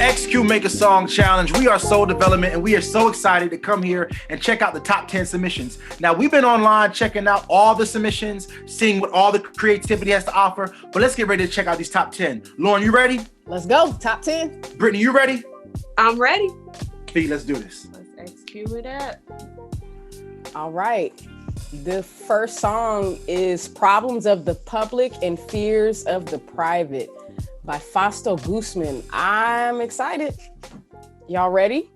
XQ Make a Song Challenge. We are Soul Development, and we are so excited to come here and check out the top 10 submissions. Now, we've been online checking out all the submissions, seeing what all the creativity has to offer, but let's get ready to check out these top 10. Lauren, you ready? Let's go. Top 10. Brittany, you ready? I'm ready. Fee, let's do this. Let's XQ it up. All right. The first song is Problems of the Public and Fears of the Private by Fausto Guzman. I'm excited. Y'all ready?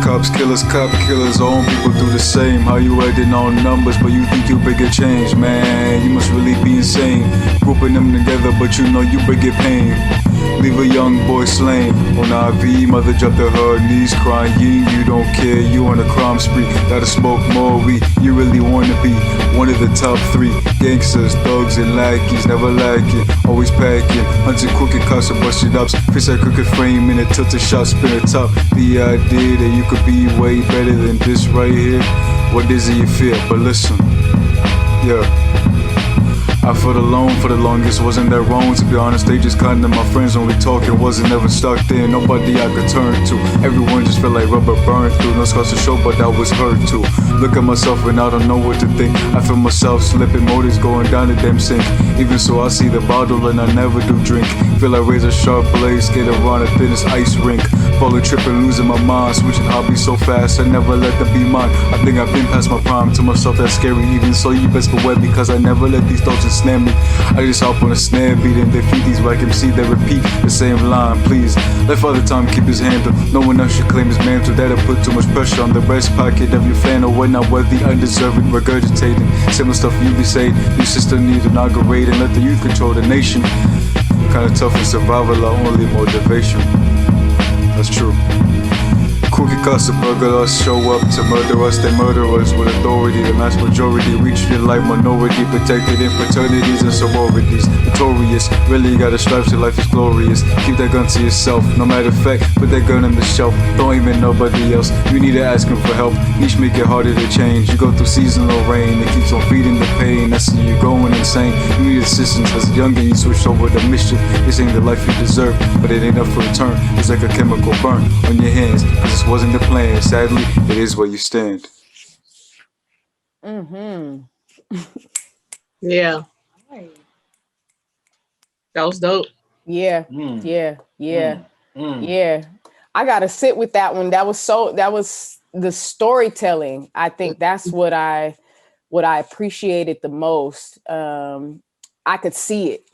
Cops, killers, cop killers, own people do the same. How you acting on numbers, but you think you bigger change, man? You must really be insane. Grouping them together, but you know you bigger pain. Leave a young boy slain on IV. Mother dropped to her knees crying. You don't care, you on a crime spree. Gotta smoke more weed. You really wanna be one of the top 3 gangsters, thugs and lackeys, never lacking, always packing. Hunting crooked cops and busted ups. Fix that crooked frame in a tilted shot, spin it top. The idea that you could be way better than this right here. What is it you feel? But listen, yeah. I felt alone for the longest, wasn't that wrong? To be honest, they just kinda my friends only talking, wasn't ever stuck there, nobody I could turn to. Everyone just felt like rubber burned through, no scars to show, but I was hurt too. Look at myself and I don't know what to think. I feel myself slipping, motors going down the damn sink. Even so, I see the bottle and I never do drink. Feel like razor sharp blades, skate around the thinnest ice rink. Falling, tripping, losing my mind, switching hobbies so fast, I never let them be mine. I think I've been past my prime, to myself that's scary. Even so, you best beware, because I never let these thoughts snare me. I just hop on a snare beat and defeat these whack MC that repeat the same line. Please, let Father Time keep his handle. No one else should claim his mantle. That'll put too much pressure on the breast pocket of your fan, or when not worthy, undeserving, regurgitating similar stuff you be saying. Your sister need inaugurate and let the youth control the nation. Kinda tough in survival, our only motivation. That's true. Cookie cuts to burglar us, show up to murder us. They murder us with authority. The mass majority we treated like minority, protected in fraternities and sororities. Notorious, really gotta strive till life is glorious. Keep that gun to yourself, no matter fact. Put that gun on the shelf, don't aim at nobody else. You need to ask him for help. Niche make it harder to change. You go through seasonal rain, it keeps on feeding the pain. I see you going insane. You need assistance as a youngin'. You switch over to mischief. This ain't the life you deserve, but it ain't up for return. It's like a chemical burn on your hands. This wasn't the plan. Sadly, it is where you stand. Yeah. That was dope. Yeah. Yeah. I gotta sit with that one. That was the storytelling. I think that's what I appreciated the most. I could see it.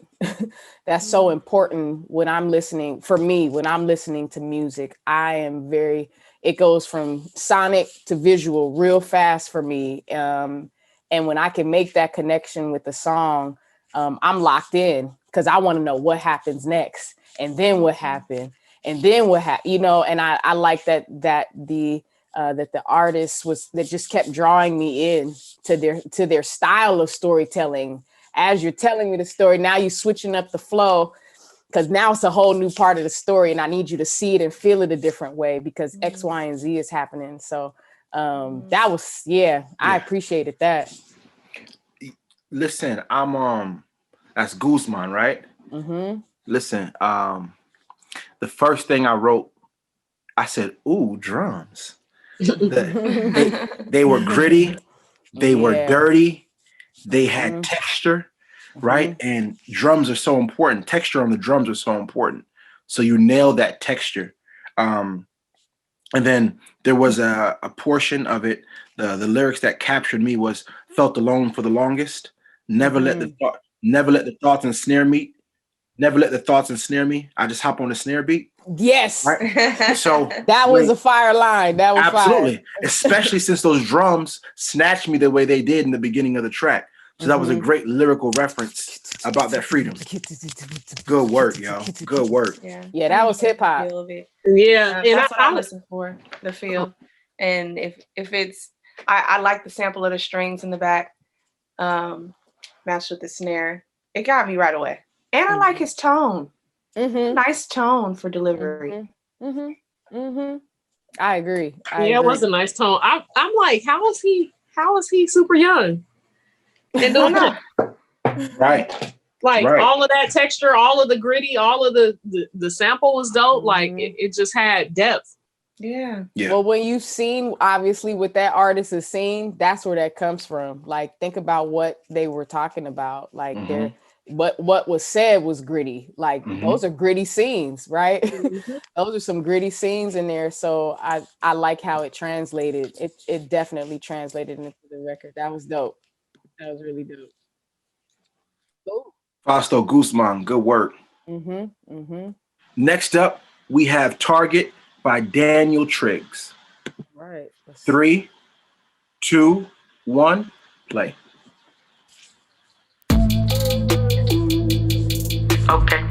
That's so important when I'm listening. For me, when I'm listening to music, it goes from sonic to visual real fast for me. And when I can make that connection with the song, I'm locked in because I want to know what happens next, and then what happened, and then what happened. And I like that the artist that just kept drawing me in to their style of storytelling. As you're telling me the story, now you're switching up the flow, because now it's a whole new part of the story, and I need you to see it and feel it a different way because X, Y, and Z is happening. So that was, I appreciated that. Listen, that's Guzman, right? Mm-hmm. Listen, the first thing I wrote, I said, ooh, drums. They were gritty, they were dirty, they had texture, right? And drums are so important. Texture on the drums are so important. So you nailed that texture. And then there was a portion of it, the lyrics that captured me was felt alone for the longest. Never let the thoughts ensnare me. Never let the thoughts ensnare me. I just hop on the snare beat. Yes. Right? So that was a fire line. That was absolutely fire. Especially since those drums snatched me the way they did in the beginning of the track. So that was a great lyrical reference about that freedom. Good work, yo. Good work. Yeah, that was hip hop. Yeah, and that's what I listen for, the feel. And if it's, I like the sample of the strings in the back, matched with the snare. It got me right away. And I like his tone. Nice tone for delivery. I agree. It was a nice tone. I'm like, how is he super young? And doing that? Right. Like Right. all of that texture, all of the gritty, all of the sample was dope. Like it just had depth. Yeah. Well, when you've seen, obviously, what that artist is seeing, that's where that comes from. Like, think about what they were talking about. Like, they're what was said was gritty. Like, those are gritty scenes, right? Those are some gritty scenes in there. So I like how it translated. It definitely translated into the record. That was dope. That was really dope. Cool. Fausto Guzman, good work. Next up, we have Target by Daniel Triggs. Right. 3, 2, 1, play. Okay.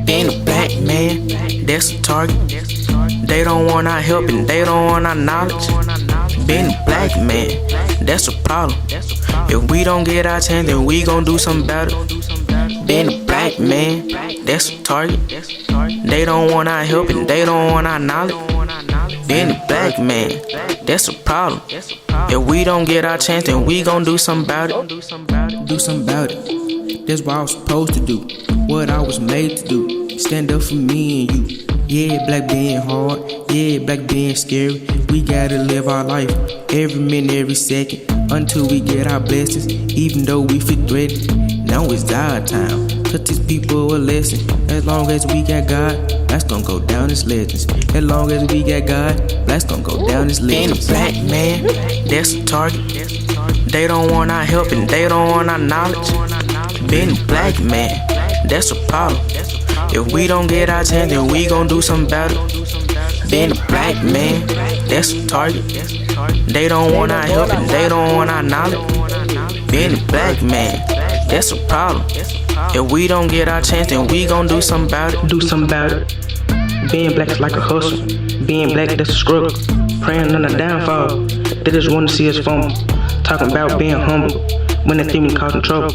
Being a black man, that's a target. They don't want our help and they don't want our knowledge. Being a black man, that's a problem. If we don't get our chance, then we gon' do something about it. Being a black man, that's a target. They don't want our help and they don't want our knowledge. Being a black man, that's a problem. If we don't get our chance, then we gon' do something about it. Do something about it. That's what I was supposed to do. What I was made to do. Stand up for me and you. Yeah, black being hard. Yeah, black being scary. We gotta live our life every minute, every second, until we get our blessings, even though we feel threatened. Now it's our time. Cut these people a lesson. As long as we got God, that's gonna go down as legends. As long as we got God, that's gonna go down as legends. Being a black man, that's a target. They don't want our help and they don't want our knowledge. Being a black man, that's a problem. If we don't get our chance, then we gon' do something about it. Being a black man, that's a target. They don't want our help and they don't want our knowledge. Being a black man, that's a problem. If we don't get our chance, then we gon' do something about it. Do something about it. Being black is like a hustle. Being black, that's a struggle. Praying on the downfall. They just wanna see us fumble. Talking about being humble when they think we causing trouble.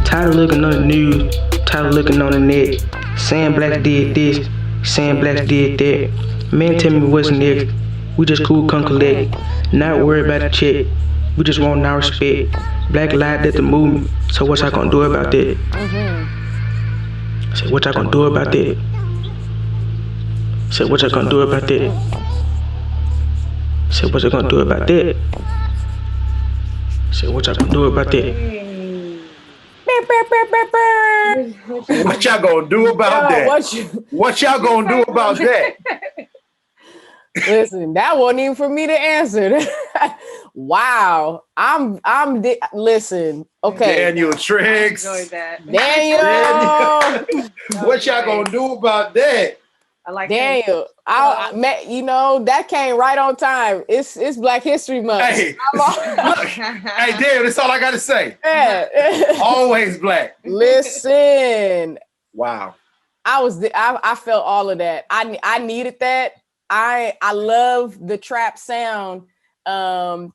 Tired of looking on the news. Tired of looking on the net. Saying black did this. Saying black did that. Man, tell me what's next. We just cool, come collect. Not worried about the check. We just want our respect. Black lied at the movement. So what y'all gonna do about that? Say what y'all gonna do about that? Say what y'all gonna do about that? Say what y'all gonna do about that? Say what y'all gonna do about that? What y'all gonna do about that? What y'all gonna do about that? Listen, that wasn't even for me to answer. Wow. Listen. Okay. Daniel Triggs. Daniel. What y'all gonna do about that? I like Daniel. I met, that came right on time. It's Black History Month. Hey, look, hey, Daniel, that's all I gotta say. Yeah. Always black. Listen. Wow. I felt all of that. I needed that. I love the trap sound. And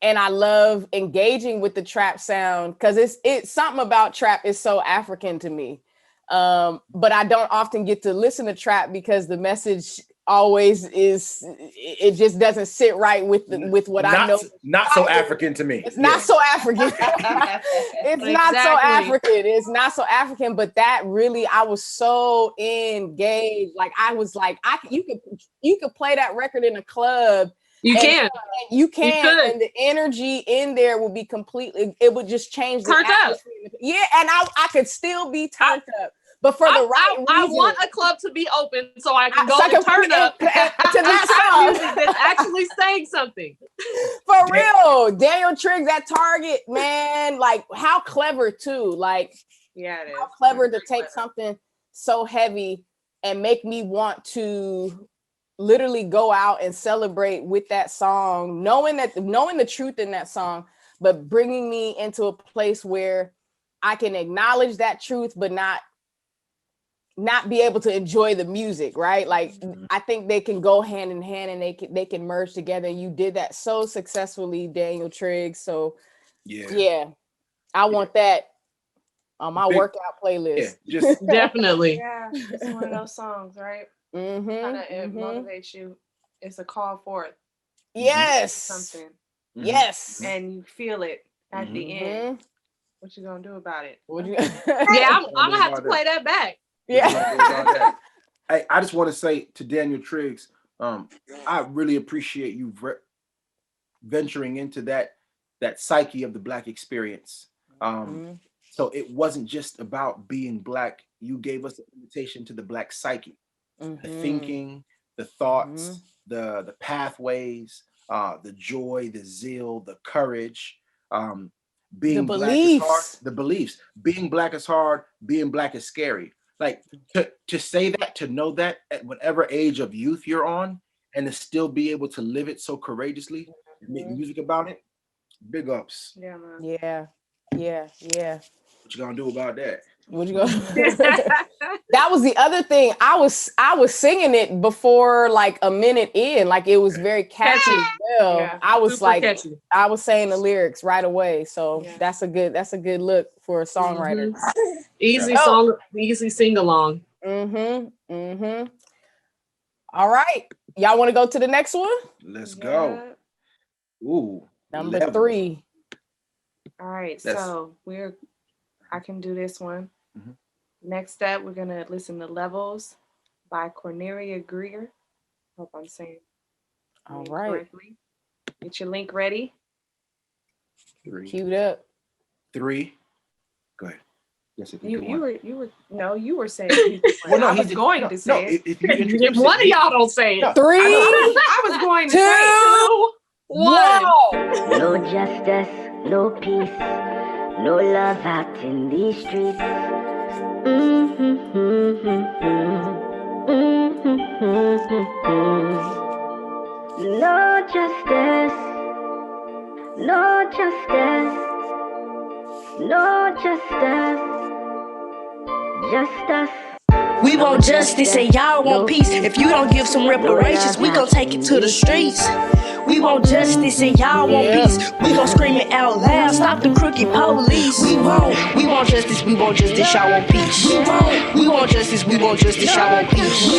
I love engaging with the trap sound because it's something about trap is so African to me. But I don't often get to listen to trap because the message always it just doesn't sit right with what I know. Not so African to me. It's not so African. It's not so African. It's not so African, but that really, I was so engaged. Like I was like, you could play that record in a club. You can, and the energy in there will be completely. It would just change the atmosphere. Yeah, and I could still be turned up, but for the right reason. I want a club to be open so I can go and turn up to that song music that's actually saying something. For real, Daniel Triggs at Target, man. Like how clever too. Like yeah, it is. How clever to take something so heavy and make me want to literally go out and celebrate with that song, knowing the truth in that song, but bringing me into a place where I can acknowledge that truth, but not be able to enjoy the music, right? Like I think they can go hand in hand and they can merge together. You did that so successfully, Daniel Triggs. So yeah, I want that on my workout playlist. Yeah, just definitely. Yeah, it's one of those songs, right? It motivates you. It's a call forth. Yes. Something. Yes. And you feel it at the end. What you gonna do about it? Yeah, I'm gonna have to play that back. Yeah. I just want to say to Daniel Triggs, I really appreciate you venturing into that psyche of the Black experience. So it wasn't just about being Black. You gave us an invitation to the Black psyche, the thinking, the thoughts, the pathways, the joy, the zeal, the courage. Being the Black beliefs. is hard. The beliefs. Being Black is hard. Being Black is scary. Like to say that, to know that at whatever age of youth you're on, and to still be able to live it so courageously and make music about it. Big ups. Yeah, man. Yeah. What you gonna do about that? What you gonna? That was the other thing. I was singing it before like a minute in, like it was very catchy. Well, Yeah, I was like, catchy. I was saying the lyrics right away. So that's a good look for a songwriter. Easy song, easy sing along. All right, y'all want to go to the next one? Let's go. Ooh, number levels. 3. All right, so I can do this one. Next up, we're gonna listen to Levels by Corneria Greer. Hope I'm saying all right correctly. Get your link ready. 3. Queued up. 3. Go ahead. Yes, if you were saying. Well, no, I was going to say it. If one of y'all don't say it. 3. I was going to say it. 1. No justice, no peace, no love out in these streets. No justice, no justice, no justice, justice. We want justice and y'all want peace. If you don't give some reparations, we gon' take it to the streets. We want justice and y'all want peace. We gon' scream it out loud. Stop the crooked police. We want justice. We want justice. Y'all want peace. We want justice. We want justice. Y'all want peace.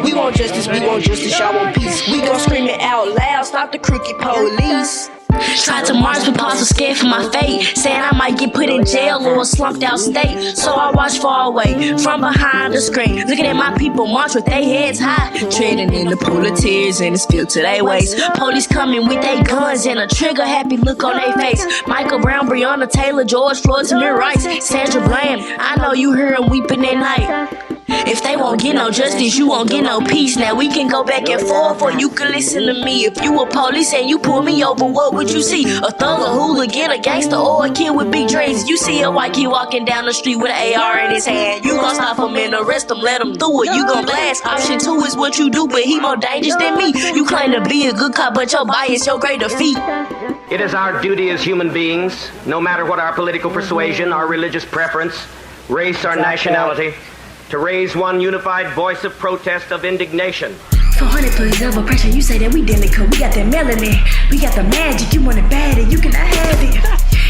We want justice. We want justice. Y'all want peace. We gon' scream it out loud. Stop the crooked police. Tried to march but paused, was scared for my fate, saying I might get put in jail or a slumped out state. So I watched far away from behind the screen, looking at my people march with their heads high, treading in the pool of tears and it's filled to their waist. Police coming with their guns and a trigger happy look on their face. Michael Brown, Breonna Taylor, George Floyd, Tamir Rice, Sandra Bland, I know you hear them weeping at night. If they won't get no justice, you won't get no peace. Now we can go back and forth, or you can listen to me. If you a police and you pull me over, what would you see? A thug, a hooligan, a gangster, or a kid with big dreams? You see a white kid walking down the street with an AR in his hand. You gon' stop him and arrest him, let him through it. You gon' blast. Option 2 is what you do, but he more dangerous than me. You claim to be a good cop, but your bias, your great defeat. It is our duty as human beings, no matter what our political persuasion, our religious preference, race, or nationality, to raise one unified voice of protest, of indignation. 400 plus double pressure, you say that we delicate, we got that melanin, we got the magic, you want it bad and you cannot have it.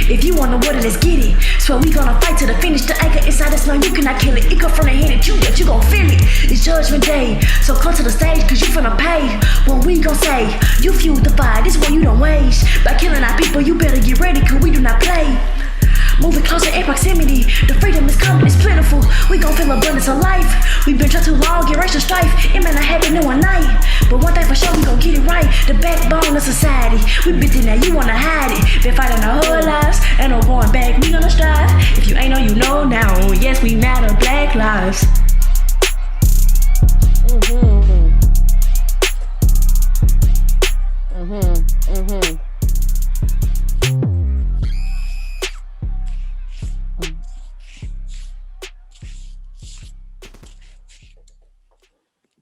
If you want the water, let's get it. So we gonna fight to the finish, the anchor inside the snow, you cannot kill it. It come from the hand at you, but you gon' feel it. It's judgment day, so come to the stage, cause you finna pay. What we gon' say, you fueled the fire, this one you don't waste. By killing our people, you better get ready, cause we do not play. Moving closer in proximity, the freedom is coming, it's plentiful. We gon' feel abundance of life. We been trying too long, get racial strife. It may not happen in one night, but one thing for sure, we gon' get it right. The backbone of society, we been through that, you wanna hide it. Been fighting our whole lives, ain't no going back, we gonna strive. If you ain't know, you know now. Yes, we matter, Black lives.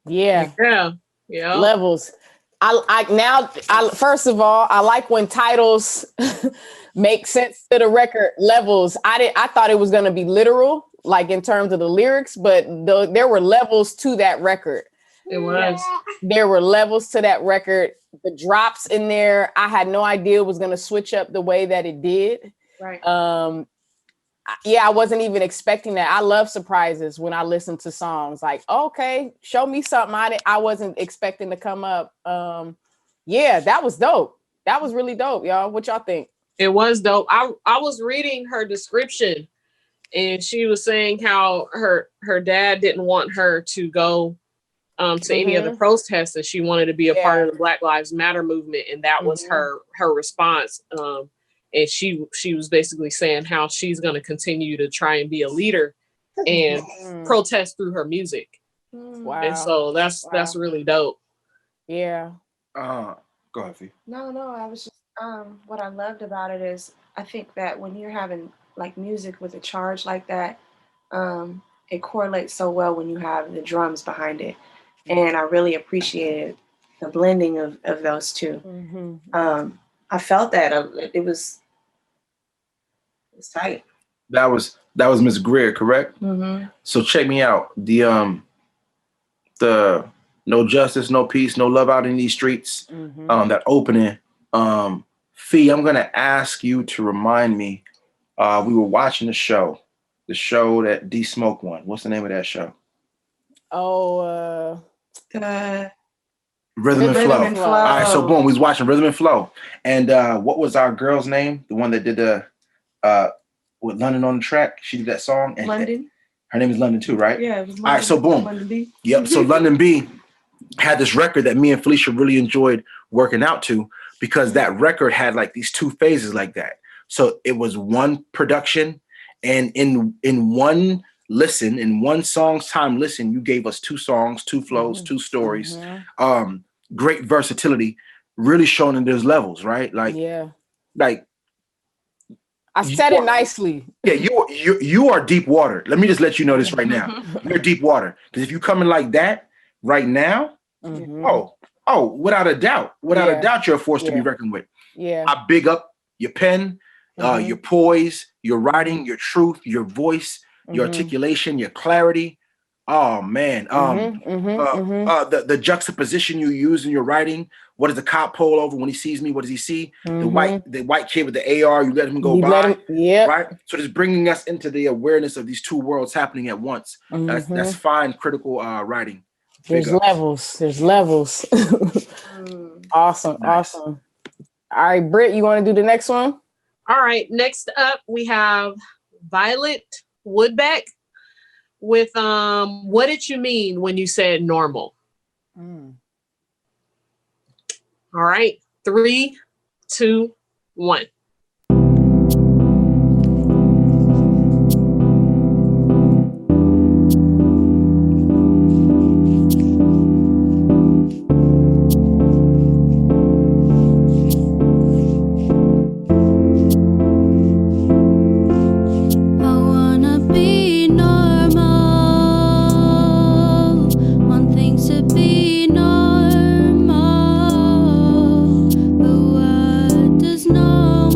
Yeah. Yeah. Levels. I first of all, I like when titles make sense to the record. Levels. I thought it was going to be literal, like in terms of the lyrics, but there were levels to that record. It was. There were levels to that record. The drops in there, I had no idea it was going to switch up the way that it did. Right. yeah, I wasn't even expecting that. I love surprises when I listen to songs. Like, okay, show me something I wasn't expecting to come up. Yeah, that was dope. That was really dope, y'all. What y'all think? It was dope. I was reading her description, and she was saying how her dad didn't want her to go to any of the protests, and she wanted to be a part of the Black Lives Matter movement, and that was her response. And she was basically saying how she's going to continue to try and be a leader and protest through her music. Wow. And so that's really dope. Yeah. Go ahead, Fee. No, I was just what I loved about it is I think that when you're having like music with a charge like that, it correlates so well when you have the drums behind it. And I really appreciated the blending of those two. I felt that it was tight. That was Miss Greer, correct? So check me out. The No Justice, No Peace, No Love Out in These Streets. That opening. Fee, I'm gonna ask you to remind me. We were watching the show that D Smoke won. What's the name of that show? Rhythm and Flow. All right, so boom, we was watching Rhythm and Flow, and what was our girl's name? The one that did the with London on the Track. She did that song. And London. Her name is London too, right? Yeah. It was London. All right, so boom. London B. Yep. So London B had this record that me and Felicia really enjoyed working out to, because that record had like these two phases like that. So it was one production, and in one listen, in one song's time listen, you gave us two songs, two flows, two stories. Great versatility, really showing that there's levels, right? Like, like I said it nicely. Yeah, you are deep water. Let me just let you know this right now. You're deep water. Because if you come in like that right now, without a doubt, you're a force to be reckoned with. Yeah. I big up your pen, your poise, your writing, your truth, your voice, your articulation, your clarity. Oh man. The juxtaposition you use in your writing. What does the cop pull over when he sees me? What does he see? The white kid with the AR, you let him go by. Right. So just bringing us into the awareness of these two worlds happening at once. That's fine, critical writing. There's levels. Awesome. Nice. Awesome. All right, Britt, you want to do the next one? All right. Next up, we have Violet Woodbeck with What Did You Mean When You Said Normal? All right. 3, 2, 1. No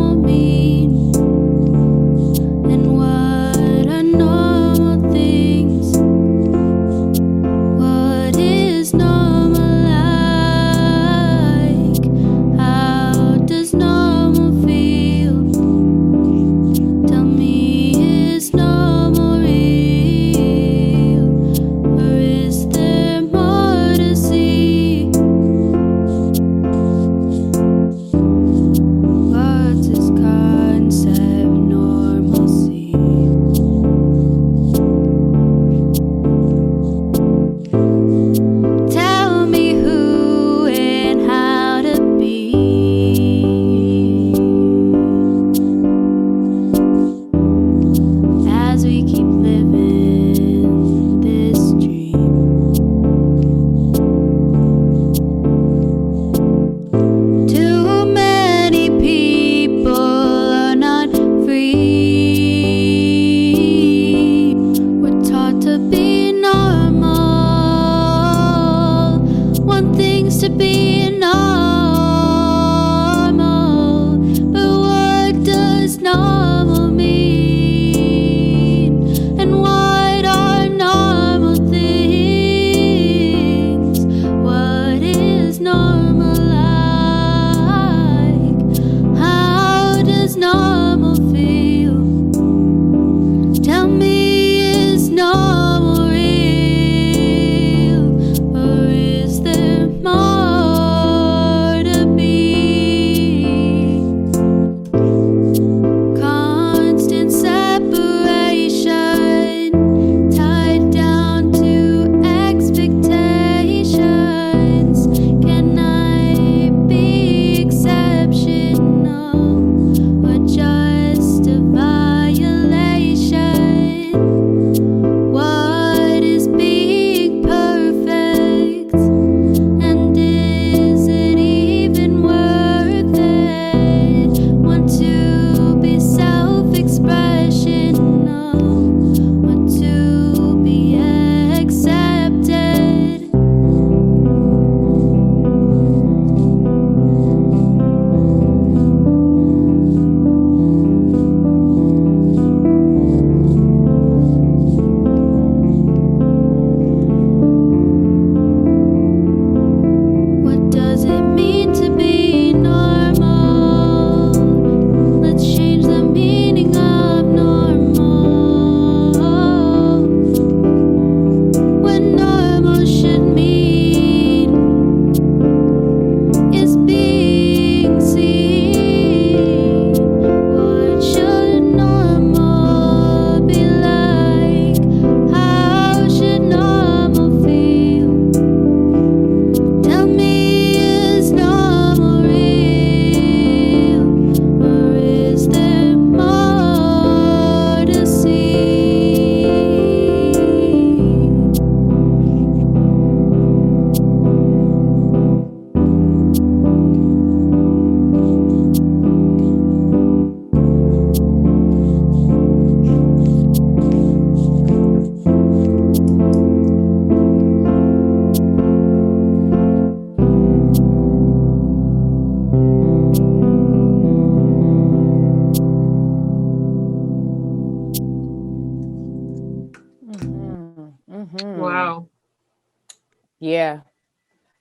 Yeah.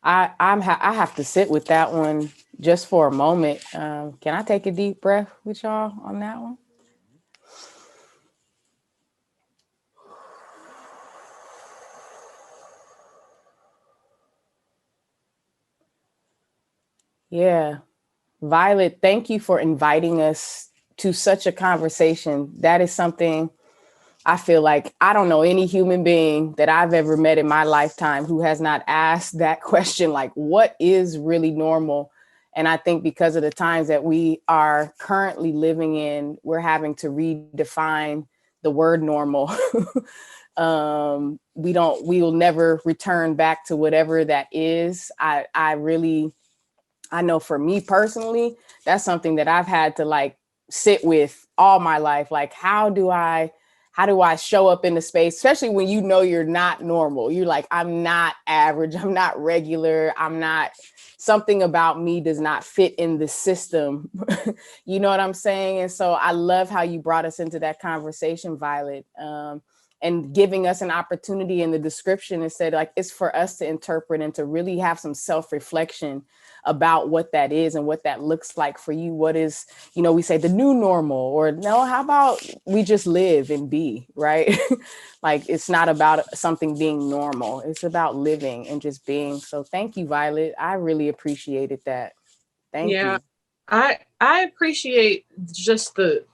I have to sit with that one just for a moment. Can I take a deep breath with y'all on that one? Yeah. Violet, thank you for inviting us to such a conversation. That is something I feel like I don't know any human being that I've ever met in my lifetime who has not asked that question, like, what is really normal? And I think because of the times that we are currently living in, we're having to redefine the word normal. We will never return back to whatever that is. I know for me personally, that's something that I've had to like sit with all my life. Like, how do I show up in the space, especially when you know you're not normal? You're like, I'm not average. I'm not regular. Something about me does not fit in the system. You know what I'm saying? And so I love how you brought us into that conversation, Violet, and giving us an opportunity in the description and said, like, it's for us to interpret and to really have some self-reflection about what that is and what that looks like for you. What is, we say the new normal, or no, how about we just live and be, right? Like, it's not about something being normal. It's about living and just being. So thank you, Violet. I really appreciated that. Thank you. I appreciate just the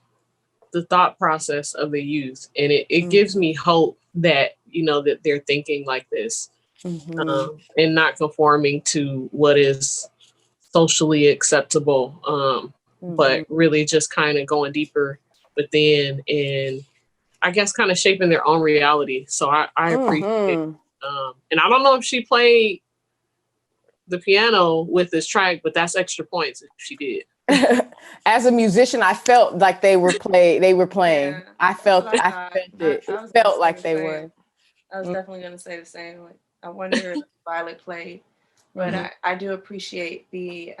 thought process of the youth, and it gives me hope that, that they're thinking like this, and not conforming to what is socially acceptable, but really just kind of going deeper within, and I guess kind of shaping their own reality. So I appreciate it. And I don't know if she played the piano with this track, but that's extra points if she did. As a musician, I felt like they were playing. Yeah, I felt it. It felt like they were. I was definitely going to say the same. Like, I wonder if Violet played, but I do appreciate the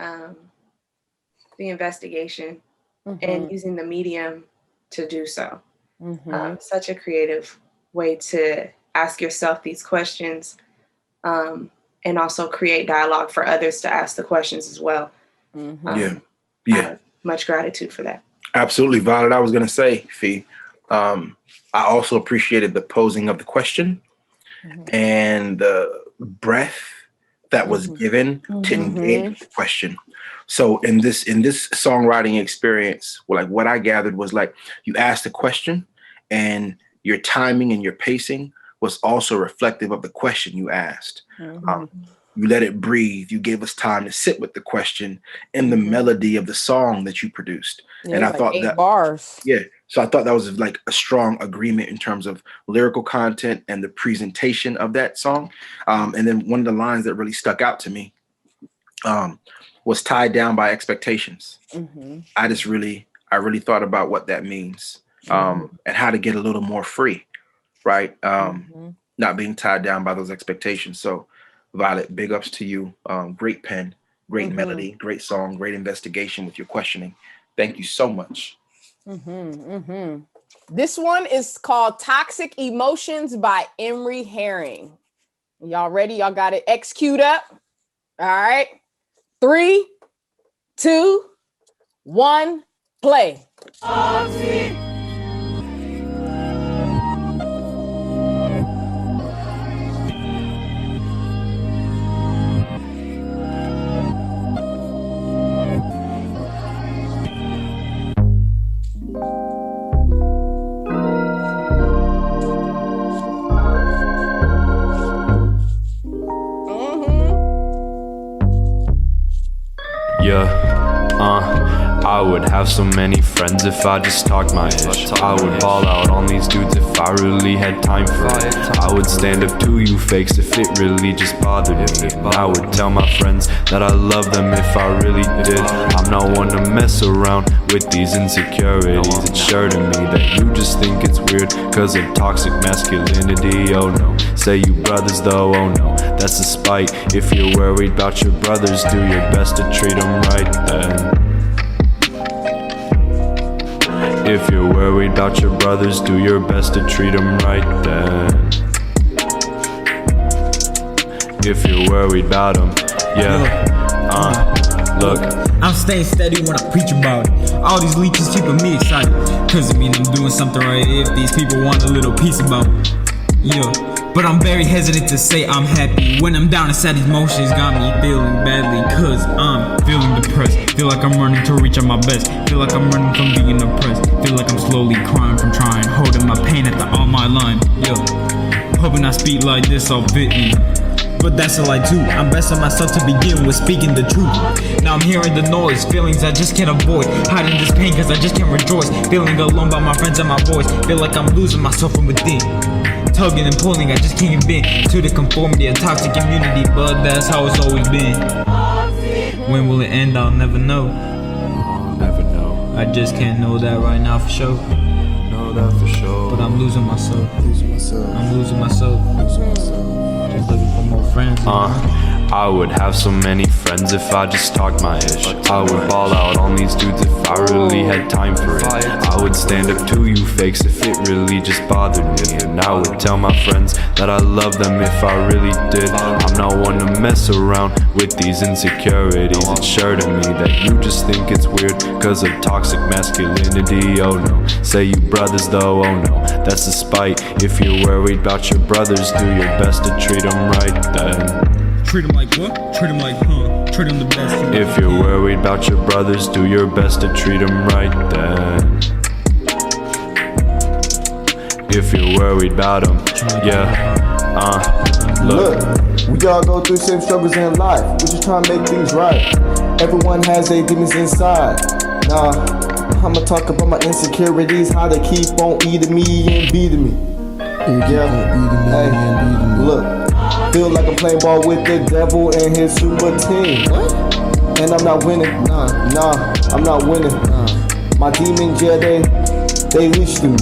investigation and using the medium to do so. Such a creative way to ask yourself these questions, and also create dialogue for others to ask the questions as well. Much gratitude for that. Absolutely, Violet. I was going to say, Fee, I also appreciated the posing of the question and the breath that was given to engage with the question. So in this songwriting experience, like, what I gathered was, like, you asked the question and your timing and your pacing was also reflective of the question you asked. You let it breathe. You gave us time to sit with the question and the melody of the song that you produced. And I thought that bars. Yeah. So I thought that was like a strong agreement in terms of lyrical content and the presentation of that song. And then one of the lines that really stuck out to me was tied down by expectations. I really thought about what that means, and how to get a little more free, right? Not being tied down by those expectations. So Violet, big ups to you. Great pen, great melody, great song, great investigation with your questioning. Thank you so much. This one is called Toxic Emotions by Emry Herring. Y'all ready? Y'all got it X queued up? All right. 3, 2, 1, play. I would have so many friends if I just talked my ish. I would ball out on these dudes if I really had time for it. I would stand up to you fakes if it really just bothered me. And I would tell my friends that I love them if I really did. I'm not one to mess around with these insecurities. It's sure to me that you just think it's weird cause of toxic masculinity. Oh no, say you brothers though, oh no, that's a spite. If you're worried about your brothers, do your best to treat them right then. If you're worried about your brothers, do your best to treat them right then. if you're worried about them. Look, I'm staying steady when I preach about it. All these leeches keeping me excited, cause it mean I'm doing something right if these people want a little piece about it. But I'm very hesitant to say I'm happy. When I'm down inside, these emotions got me feeling badly, cause I'm feeling depressed. Feel like I'm running to reach at my best. Feel like I'm running from being oppressed. Feel like I'm slowly crying from trying, holding my pain at the on my line. Hoping I speak like this all fit in, but that's a lie too. I'm best on myself to begin with, speaking the truth. Now I'm hearing the noise, feelings I just can't avoid. Hiding this pain cause I just can't rejoice. Feeling alone by my friends and my voice. Feel like I'm losing myself from within. Tugging and pulling, I just can't give in to the conformity of toxic immunity, but that's how it's always been. When will it end? I'll never know. I'll never know. I just can't know that right now for sure. Know that for sure. But I'm losing myself. I'm losing myself. Just looking for more friends. I would have so many friends if I just talked my ish. I would ball out on these dudes if I really had time for it. I would stand up to you fakes if it really just bothered me. And I would tell my friends that I love them if I really did. I'm not one to mess around with these insecurities. It's sure to me that you just think it's weird cause of toxic masculinity. Oh no, say you brothers though, oh no, that's the spite. If you're worried about your brothers, do your best to treat them right then. Treat them like what? Treat them like, treat them the best. If you're worried about your brothers, do your best to treat them right then. If you're worried about them, Look, we all go through same struggles in life. We just trying to make things right. Everyone has their demons inside. Nah, I'ma talk about my insecurities, how they keep on eating me and beating me. Look. Feel like I'm playing ball with the devil and his super team. And I'm not winning, nah, I'm not winning. My demons, they leash to me.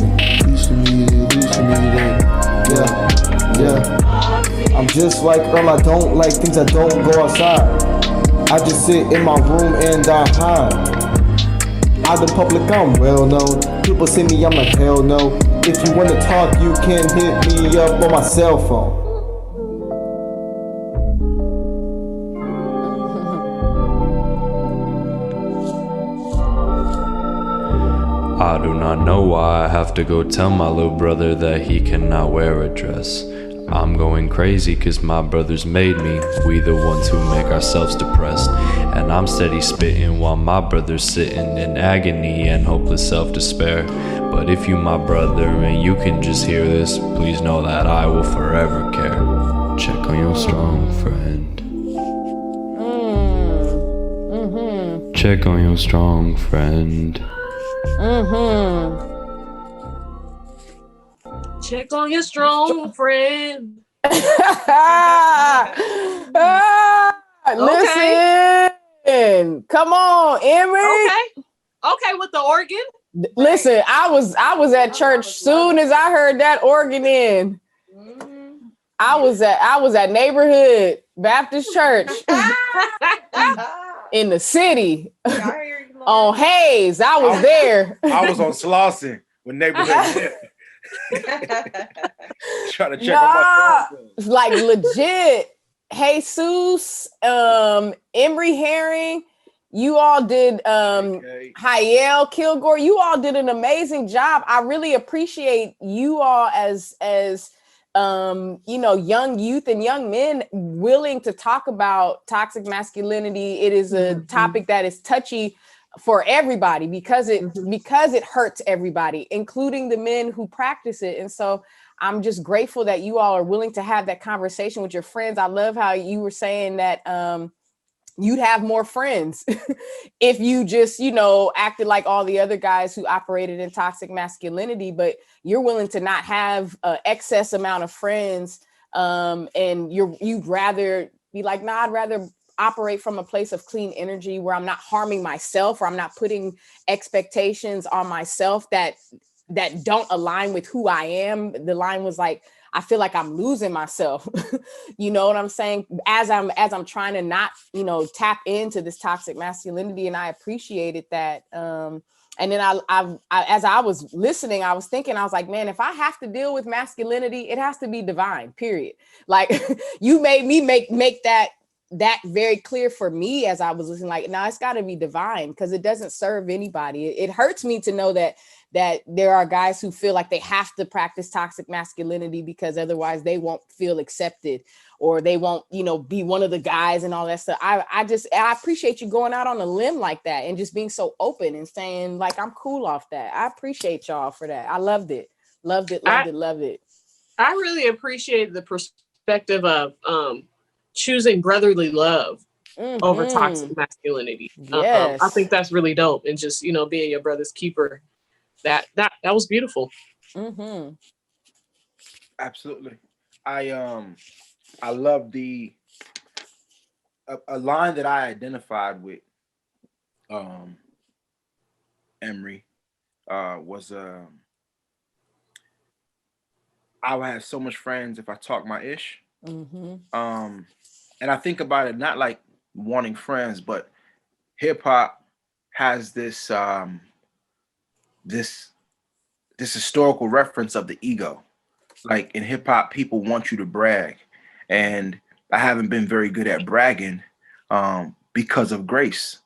I'm just like I don't like things that don't go outside. I just sit in my room and I hide. Out in public, I'm well known. People see me, I'm like, hell no. If you wanna talk, you can hit me up on my cell phone. I do not know why I have to go tell my little brother that he cannot wear a dress. I'm going crazy cause my brothers made me. We the ones who make ourselves depressed. And I'm steady spitting while my brother's sitting in agony and hopeless self-despair. But if you my brother and you can just hear this, please know that I will forever care. Check on your strong friend. Check on your strong friend. Check on your strong friend. Listen, come on, Emry. Okay, with the organ. Listen, I was at church soon as I heard that organ in. I was at Neighborhood Baptist Church in the city on Hayes. I was there. I was on Slauson when Neighborhood. Trying to check on my phone. Like legit. Jesus, Emry Herring, you all did Jhaiell, Kilgore, you all did an amazing job. I really appreciate you all as young youth and young men willing to talk about toxic masculinity. It is a topic that is touchy for everybody because it hurts everybody, including the men who practice it. And so I'm just grateful that you all are willing to have that conversation with your friends. I love how you were saying that you'd have more friends if you just, acted like all the other guys who operated in toxic masculinity, but you're willing to not have an excess amount of friends. And you'd rather be like, nah, I'd rather operate from a place of clean energy where I'm not harming myself, or I'm not putting expectations on myself that don't align with who I am. The line was like, I feel like I'm losing myself. You know what I'm saying? As I'm trying to not, tap into this toxic masculinity. And I appreciated that. And then I as I was listening, I was thinking, I was like, man, if I have to deal with masculinity, it has to be divine, period. Like you made me make that very clear for me as I was listening, like, no, it's got to be divine, because it doesn't serve anybody. It hurts me to know that there are guys who feel like they have to practice toxic masculinity because otherwise they won't feel accepted, or they won't, be one of the guys and all that stuff. I appreciate you going out on a limb like that and just being so open and saying, like, I'm cool off that. I appreciate y'all for that. I loved it. Loved it. I really appreciate the perspective of choosing brotherly love over toxic masculinity. Yes. I think that's really dope. And just, being your brother's keeper. That was beautiful. Mm-hmm. Absolutely. I love a line that I identified with Emry was I would have so much friends if I talk my ish. Mm-hmm. And I think about it not like wanting friends, but hip hop has this this historical reference of the ego. Like in hip hop, people want you to brag, and I haven't been very good at bragging because of grace.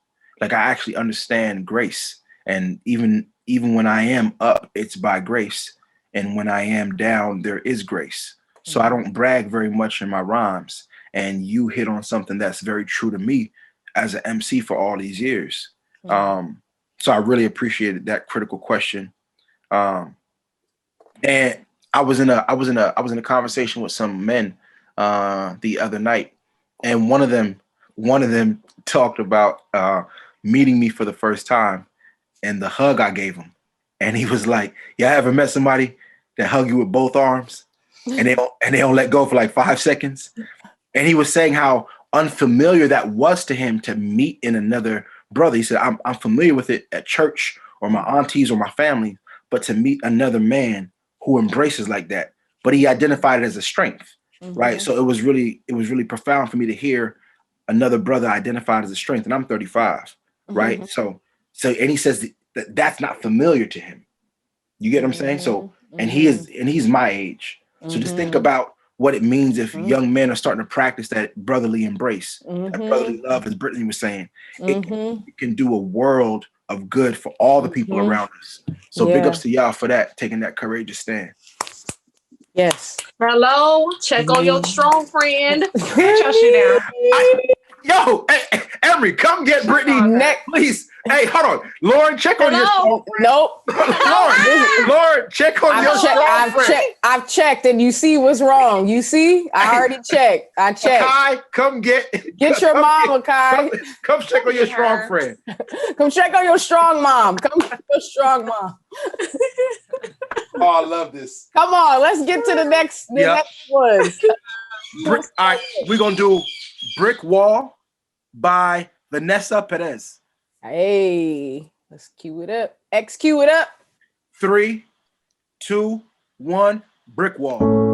Like I actually understand grace, and even when I am up, it's by grace, and when I am down, there is grace. So I don't brag very much in my rhymes, and you hit on something that's very true to me as an MC for all these years. So I really appreciated that critical question. And I was in a conversation with some men the other night, and one of them talked about meeting me for the first time and the hug I gave him. And he was like, "Yeah, I ever met somebody that hug you with both arms and they don't let go for like 5 seconds?" And he was saying how unfamiliar that was to him to meet in another brother. He said, I'm familiar with it at church or my aunties or my family, but to meet another man who embraces like that. But he identified it as a strength, right? So it was really profound for me to hear another brother identified as a strength. And I'm 35, right? So and he says that's not familiar to him. You get what I'm saying? So and he's my age. So just think about what it means if young men are starting to practice that brotherly embrace, that brotherly love, as Brittany was saying. It can do a world of good for all the people around us. So big ups to y'all for that, taking that courageous stand. Yes. Hello, check on your strong friend. Get your shit down. Hey, Emry, come get Brittany next, please. Hey, hold on. Lauren, check on your strong friend. Nope. Lauren, check on your strong friend. I've checked and you see what's wrong. You see? I already checked. I checked. Kai, come get your mama, Kai. Come check on your strong friend. Come check on your strong mom. Come check your strong mom. Oh, I love this. Come on, let's get to the next one. All right, we're going to do Brick Wall by Vanessa Perez. Hey, let's cue it up. Cue it up. 3, 2, 1, Brick Wall.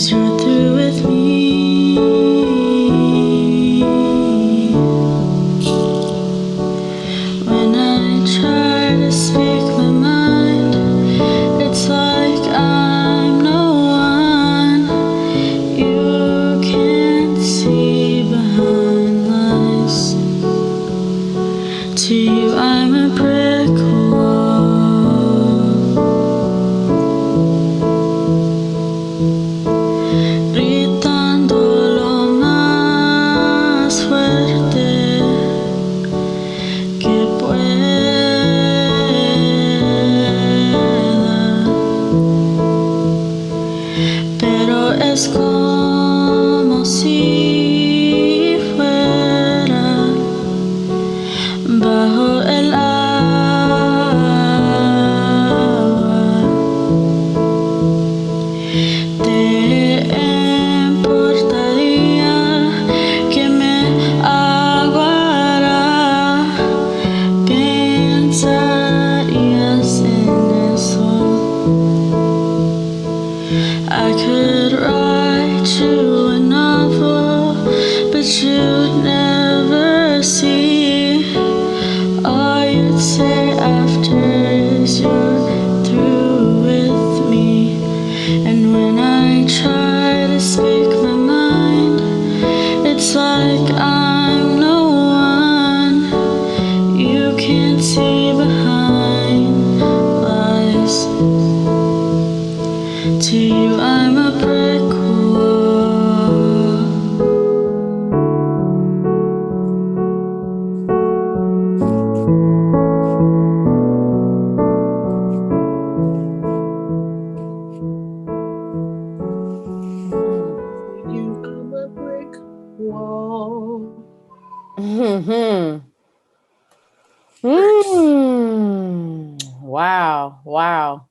You're through with me. Es como si fuera bajo el agua. ¿Te importaría que me aguara? ¿Pensarías en eso? I could write you a novel, but you'd never see. All you'd say after is you're through with me. And when I try to speak my mind, it's like I'm no one. You can't see behind lies. To you I'm a brick wall. You I'm a brick wall. Wow. Wow.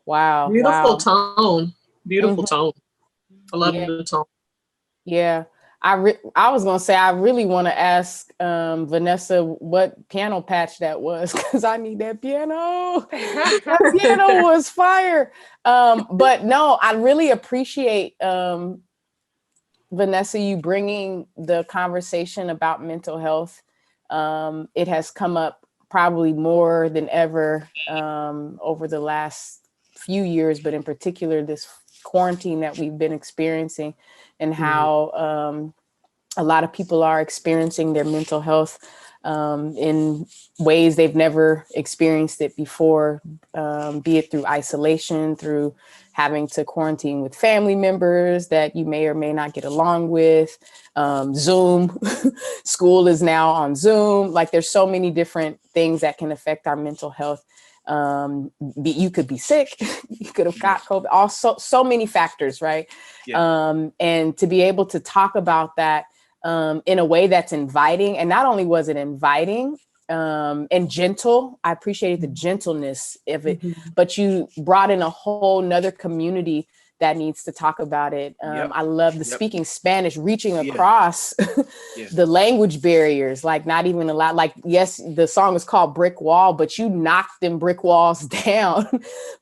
Wow. Beautiful Wow. tone. Beautiful Mhm. tone. I love Yeah. the tone. Yeah. I was gonna say I really want to ask Vanessa what piano patch that was because I need that piano. That piano was fire. But no, I really appreciate Vanessa, you bringing the conversation about mental health. It has come up probably more than ever over the last few years, but in particular this quarantine that we've been experiencing, and how a lot of people are experiencing their mental health in ways they've never experienced it before, be it through isolation, through having to quarantine with family members that you may or may not get along with, Zoom, school is now on Zoom. Like there's so many different things that can affect our mental health. You could be sick, you could have got COVID, also so many factors, right? Yeah. And to be able to talk about that in a way that's inviting, and not only was it inviting and gentle, I appreciated the gentleness of it, but you brought in a whole nother community that needs to talk about it. I love the speaking Spanish, reaching across the language barriers, like not even allowed, like, yes, the song is called Brick Wall, but you knocked them brick walls down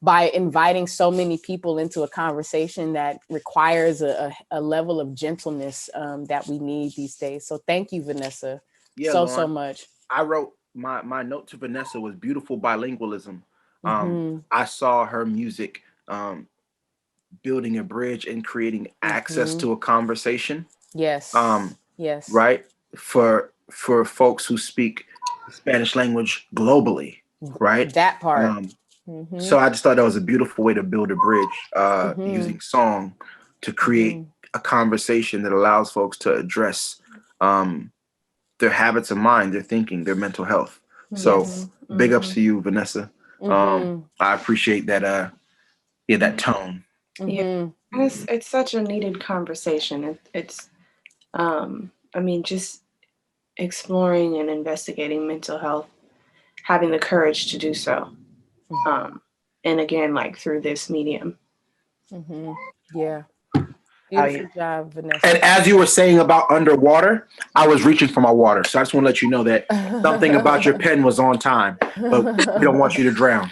by inviting so many people into a conversation that requires a level of gentleness that we need these days. So thank you, Vanessa, so much. I wrote my note to Vanessa was beautiful bilingualism. I saw her music building a bridge and creating access to a conversation. Yes. Yes. Right. For folks who speak the Spanish language globally. Right. That part. So I just thought that was a beautiful way to build a bridge, using song to create a conversation that allows folks to address their habits of mind, their thinking, their mental health. So big ups to you, Vanessa. I appreciate that. That tone. Yeah, it's such a needed conversation. It's I mean, just exploring and investigating mental health, having the courage to do so. And again, like through this medium. Yeah. Beautiful job, Vanessa. And as you were saying about underwater, I was reaching for my water. So I just want to let you know that something about your pen was on time, but we don't want you to drown.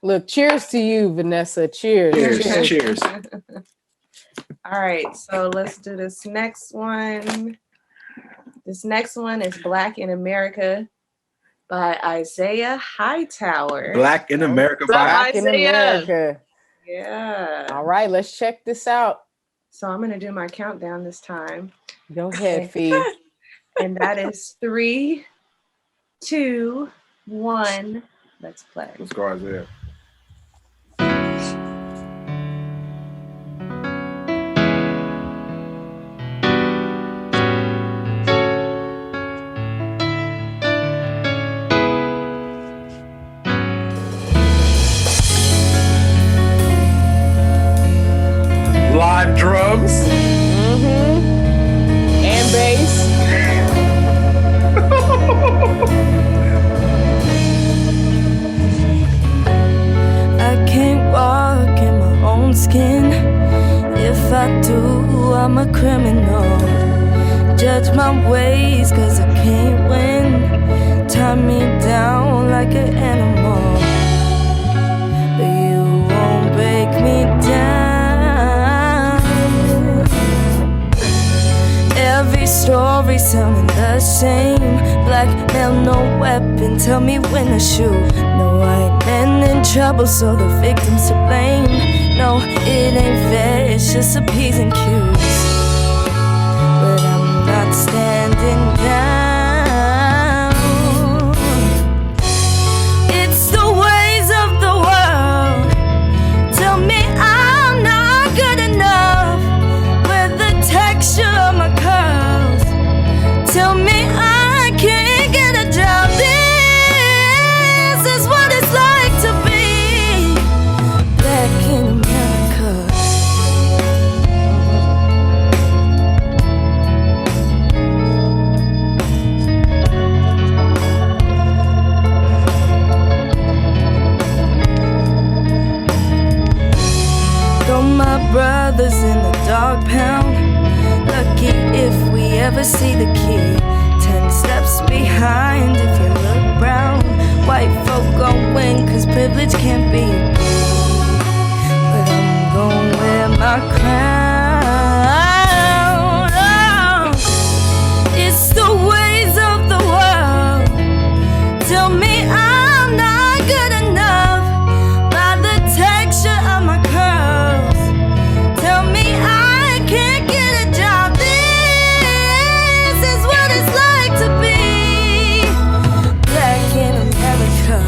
Look, cheers to you, Vanessa. Cheers. Cheers. Cheers. All right, so let's do this next one. This next one is Black in America by Isaiah Hightower. Black in America by Black in America. Yeah. All right, let's check this out. So I'm going to do my countdown this time. Go ahead, Fee. And that is 3, 2, 1. Let's play. Let's go, Isaiah. Live drums. And bass. I can't walk in my own skin. If I do, I'm a criminal. Judge my ways, cause I can't win. Tie me down like an animal, but you won't break me down. Every story sounding the same. Blackmail, no weapon, tell me when to shoot. No, I ain't been in trouble, so the victim's to blame. No, it ain't fair, it's just a P's and Q's. But I'm not standing down. It's the ways of the world. Tell me I'm not good enough. With the texture of my curls. Tell me I can't get a job. This is what it's like to be black in America. Throw my brothers in the dog pound. Lucky if we ever see the key. 10 steps behind if you look brown. White folk gon' win cause privilege can't be beat. But I'm gon' wear my crown. Oh, it's the ways of the world. Tell me I'm not good enough. By the texture of my curls. Tell me I can't get a job. This is what it's like to be black in America.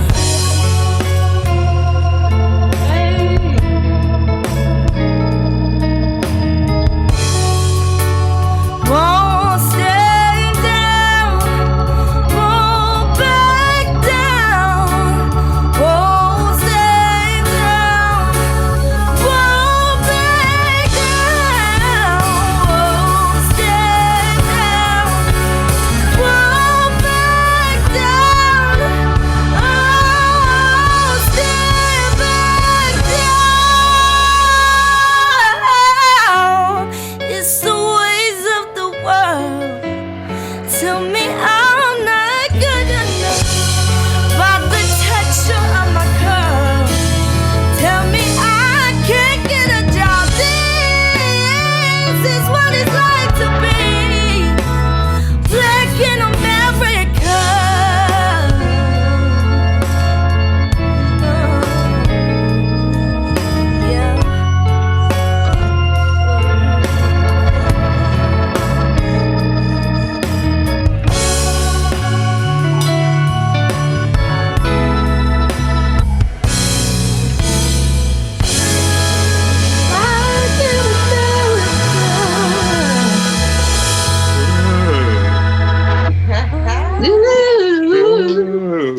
Won't stay down, won't back down, won't stay down, won't back down, won't stay down, won't back down, oh, stay back down. It's the ways of the world. Tell me I'm not good enough. By the texture of my curl. Tell me I can't get a job. This is what it's like to be black in America. Yeah.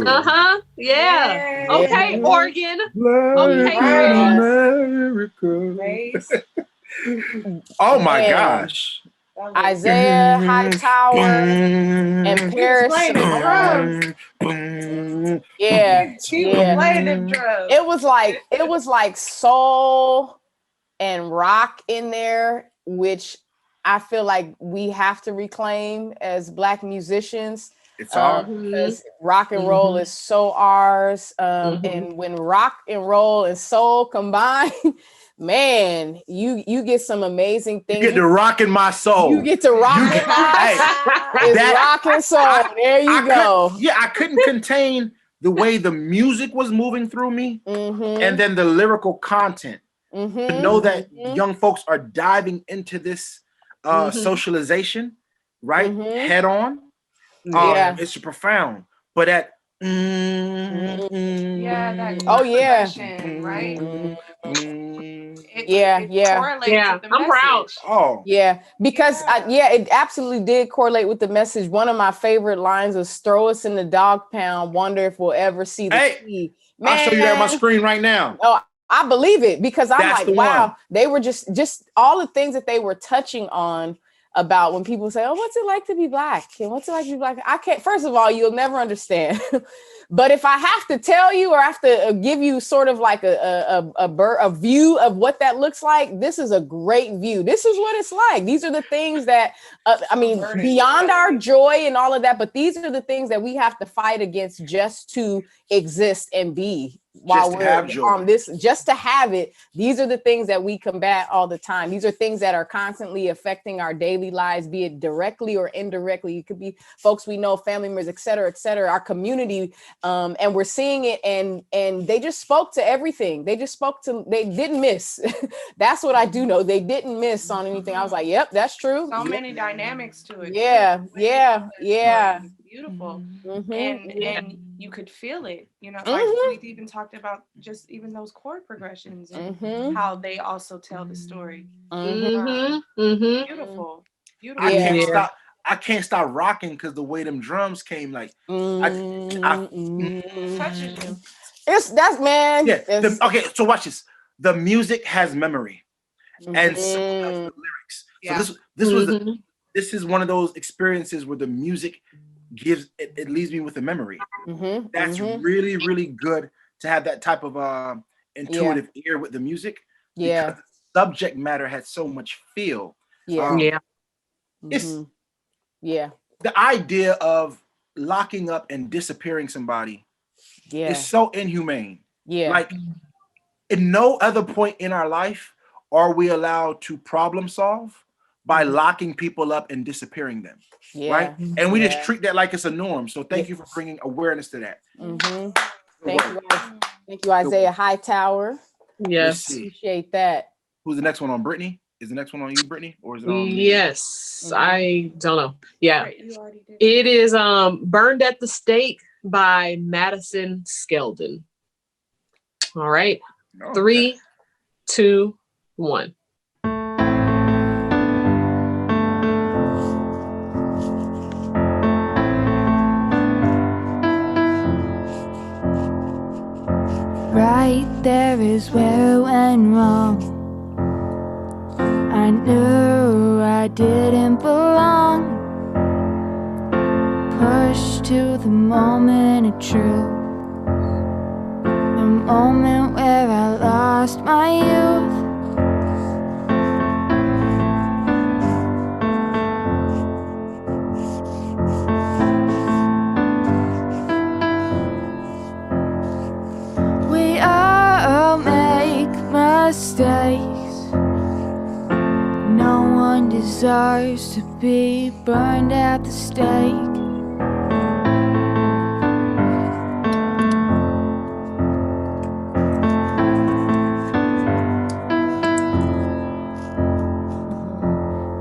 Uh-huh. Yeah. Okay, Oregon. Okay, Bass. Oh my Man. gosh. Isaiah, Hightower, and Perez. Playing the drums. Yeah, She was yeah. playing them drums. It was like soul and rock in there, which I feel like we have to reclaim as Black musicians. It's ours. Because rock and roll is so ours. And when rock and roll and soul combine, man, you get some amazing things. You get to rock in my soul. You get to rock in it's rock and soul. There you go. I couldn't contain the way the music was moving through me, and then the lyrical content. To know that young folks are diving into this socialization, right? Head on. It's profound. But at that right? It correlates with the I'm proud. message. Oh, yeah, because it absolutely did correlate with the message. One of my favorite lines was "Throw us in the dog pound. Wonder if we'll ever see the sea." I'll show you that on my screen right now. Oh, I believe it because I'm That's like, the wow, one. they were just all the things that they were touching on about when people say, oh, what's it like to be Black? And what's it like to be Black? I can't, first of all, you'll never understand. But if I have to tell you or have to give you sort of like a view of what that looks like, this is a great view. This is what it's like. These are the things that, I mean, beyond our joy and all of that, but these are the things that we have to fight against just to exist and be. While Just to have joy. on this, just to have it, these are the things that we combat all the time. These are things that are constantly affecting our daily lives, be it directly or indirectly. It could be folks we know, family members, et cetera, our community. And we're seeing it, and they just spoke to everything. They didn't miss. That's what I do know. They didn't miss on anything. I was like, yep, that's true. So many dynamics to it. Yeah. Beautiful. Mm-hmm. And you could feel it, you know, like we even talked about just even those chord progressions and how they also tell the story. Beautiful. I can't stop rocking because the way them drums came, like touches you. That's man. Yeah. Okay, so watch this. The music has memory, and so does the lyrics. So this is one of those experiences where the music gives it leaves me with a memory. That's really, really good to have that type of intuitive ear with the music. Because the subject matter has so much feel. It's the idea of locking up and disappearing somebody is so inhumane. Like in no other point in our life are we allowed to problem solve by locking people up and disappearing them. Right? And we just treat that like it's a norm. So thank you for bringing awareness to that. Thank you, Isaiah Hightower. Yes. Appreciate that. Who's the next one on? Brittany? Is the next one on you, Brittany? Or is it on me? Yes. I don't know. Yeah. It is Burned at the Stake by Madison Skeldon. All right. 3, 2, 1. Right there is where it went wrong. I knew I didn't belong. Pushed to the moment of truth, the moment where I lost my youth. We all make mistakes. No one deserves to be burned at the stake.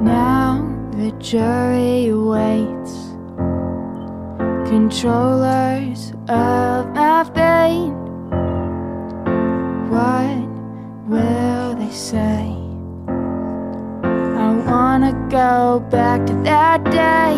Now the jury awaits, controllers of my fate. What will they say? I wanna go back to that day.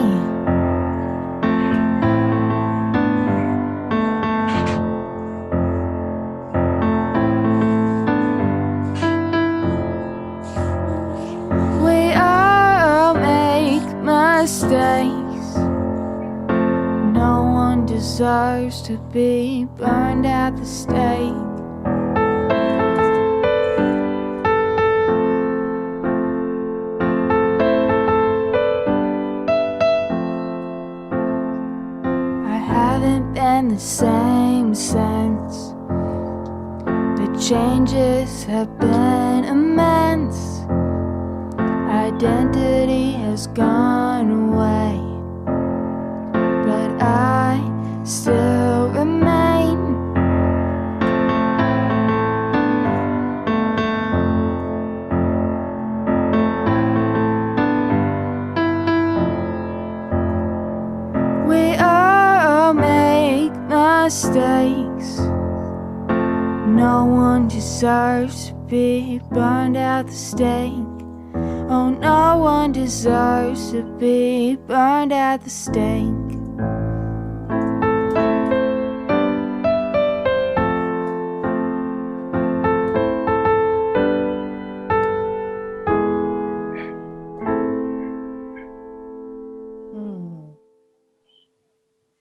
We all make mistakes. No one deserves to be burned at the stake. Been the same since. The changes have been immense. Identity has gone away, but I still remain. We all make mistakes. No one deserves to be burned at the stake. Oh, no one deserves to be burned at the stake.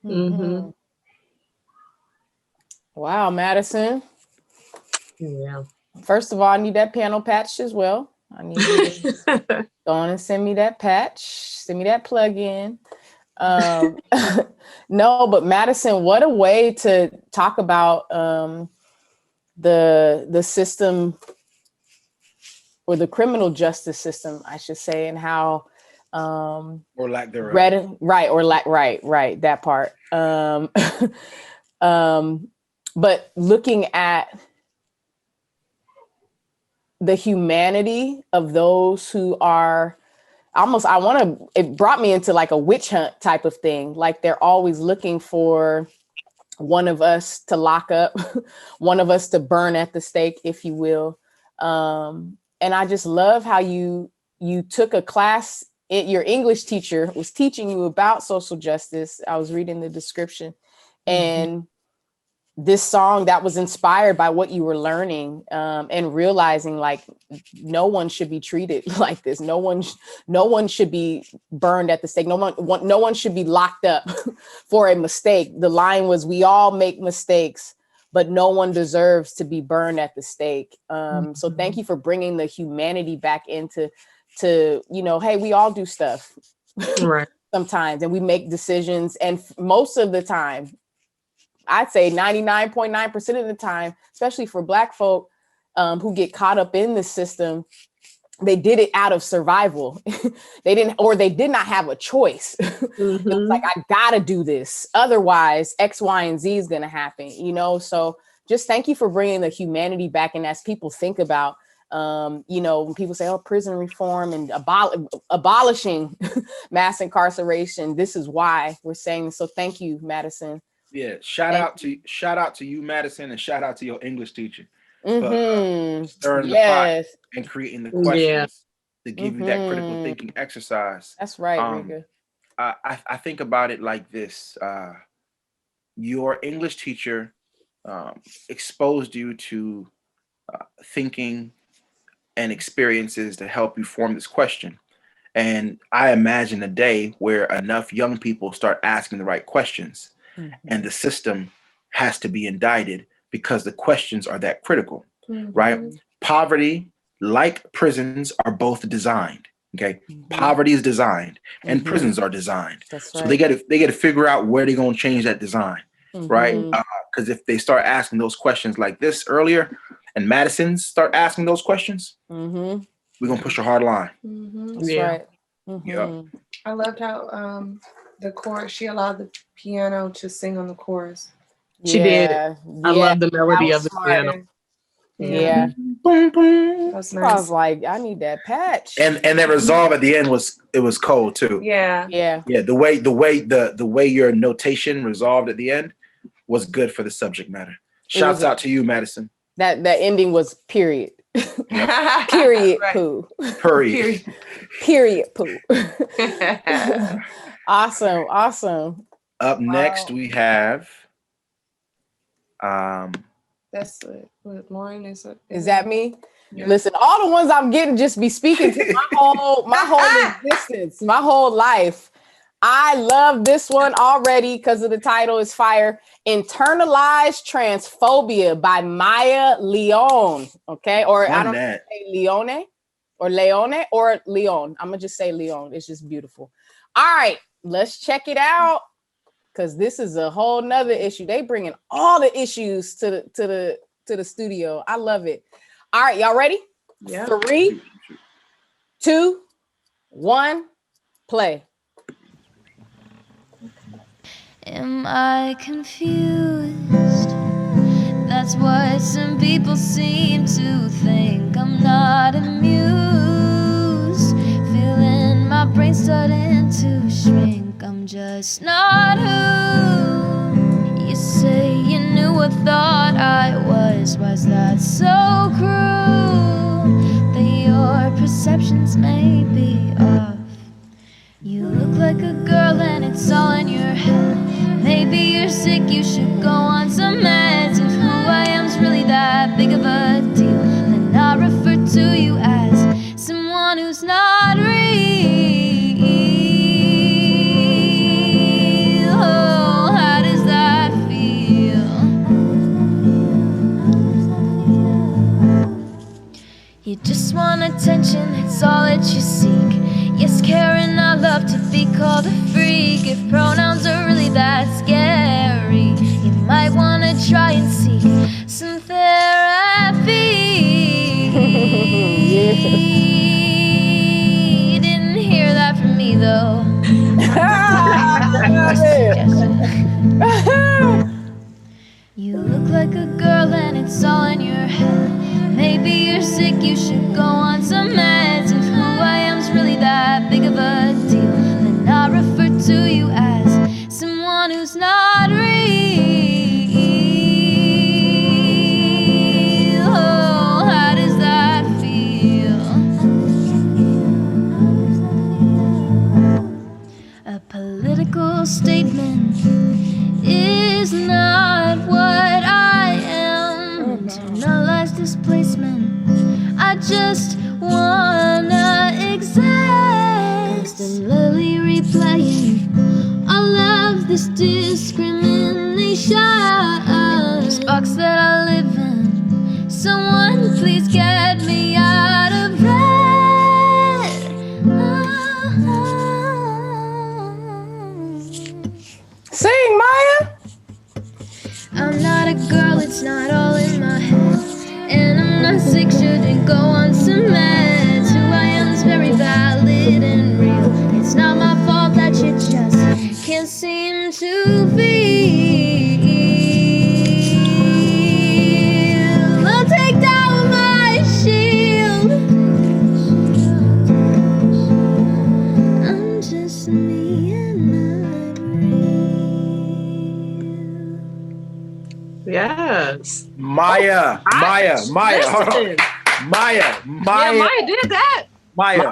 Mm-hmm. Wow, Madison. Yeah. First of all, I need that piano patch as well. I need you to go on and send me that patch. Send me that plug-in. No, but Madison, what a way to talk about the system, or the criminal justice system, I should say, and how or lack thereof. Right, that part. But looking at the humanity of those who are it brought me into like a witch hunt type of thing. Like they're always looking for one of us to lock up, one of us to burn at the stake, if you will. And I just love how you took a class. Your English teacher was teaching you about social justice. I was reading the description, and this song that was inspired by what you were learning, and realizing like no one should be treated like this. No one should be burned at the stake. No one should be locked up for a mistake. The line was, "We all make mistakes, but no one deserves to be burned at the stake." So thank you for bringing the humanity back into, hey, we all do stuff right sometimes, and we make decisions, and most of the time, I'd say 99.9% of the time, especially for Black folk who get caught up in the system, they did it out of survival. They did not have a choice. It was like, I gotta do this. Otherwise, X, Y, and Z is gonna happen, So just thank you for bringing the humanity back. And as people think about, when people say, prison reform and abolishing mass incarceration, this is why we're saying this. So thank you, Madison. Yeah, shout out to you, Madison, and shout out to your English teacher for stirring the pot and creating the questions to give you that critical thinking exercise. That's right, Rika. I think about it like this: your English teacher exposed you to thinking and experiences to help you form this question. And I imagine a day where enough young people start asking the right questions. And the system has to be indicted because the questions are that critical, right? Poverty, like prisons, are both designed. Okay, poverty is designed, and prisons are designed. That's right. So they get to figure out where they're going to change that design, right? Because if they start asking those questions like this earlier, and Madison's start asking those questions, we're gonna push a hard line. That's right. Yeah. I loved how the chorus, she allowed the piano to sing on the chorus. She did. I love the melody of the piano. Yeah. That's nice. I was like, I need that patch. And that resolve at the end was cold too. Yeah. The way your notation resolved at the end was good for the subject matter. Shouts out to you, Madison. That ending was period. Period poo. Period poo. Awesome. Up next we have that's what Lauren is. Is that me? Yeah. Listen, all the ones I'm getting just be speaking to my whole existence, my whole life. I love this one already because of the title is fire. Internalized Transphobia by Maya Leone. Okay. Or I don't know, say Leone or Leone or Leone. I'm gonna just say Leone. It's just beautiful. All right, let's check it out. Cause this is a whole nother issue. They bringing all the issues to the studio. I love it. All right, y'all ready? Yeah. 3, 2, 1, play. Am I confused? That's what some people seem to think. I'm not amused. Feeling my brain starting to shrink. I'm just not who you say you knew or thought I was. Was that so cruel that your perceptions may be off? You look like a girl and it's all in your head. Maybe you're sick, you should go on some meds. If who I am's really that big of a deal, then I refer to you as someone who's not real. Oh, all that you seek. Yes, care and not love to be called a freak. If pronouns are really that scary, you might want to try and seek some therapy. You didn't hear that from me though. You look like a girl and it's all in your head. Maybe you're sick, you should go on some meds. If who I am's really that big of a deal, then I'll refer to you as someone who's not real. Oh, how does that feel? A political statement is not what I am. Internalized displacement, I just wanna exist. Constantly replaying all of this discrimination. This box that I live in, someone please get me out of it. Sing, Maya. I'm not a girl, it's not all in my head. And I'm not sick, shouldn't go on some meds. Who I am is very valid and real. It's not my fault that you just can't seem to feel. I'll take down my shield. I'm just me and Yes. Maya. Listen. Maya. Yeah, Maya did that. Maya.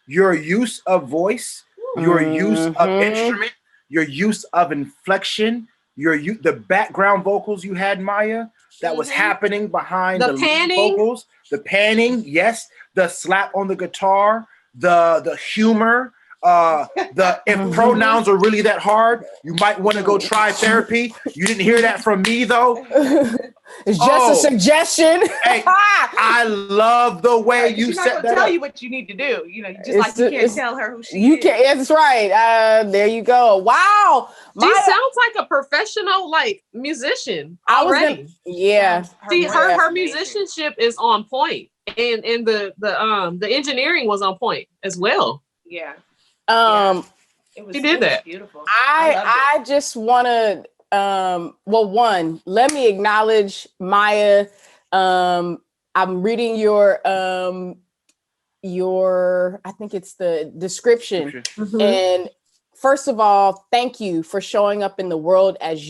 Your use of voice, your use of instrument, your use of inflection, the background vocals you had, Maya, that was happening behind the panning vocals, the panning, yes, the slap on the guitar, the humor. If pronouns are really that hard, you might want to go try therapy. You didn't hear that from me though. It's just a suggestion. Hey, I love the way you said that. She's not gonna tell you what you need to do. You know, you can't tell her who she is. You can't. That's right. There you go. Wow. She sounds like a professional, like musician already. Yeah. See, her musicianship is on point, and the engineering was on point as well. Yeah. She did that. Beautiful. I just want to one, let me acknowledge Maya. I'm reading your I think it's the description. And first of all, thank you for showing up in the world as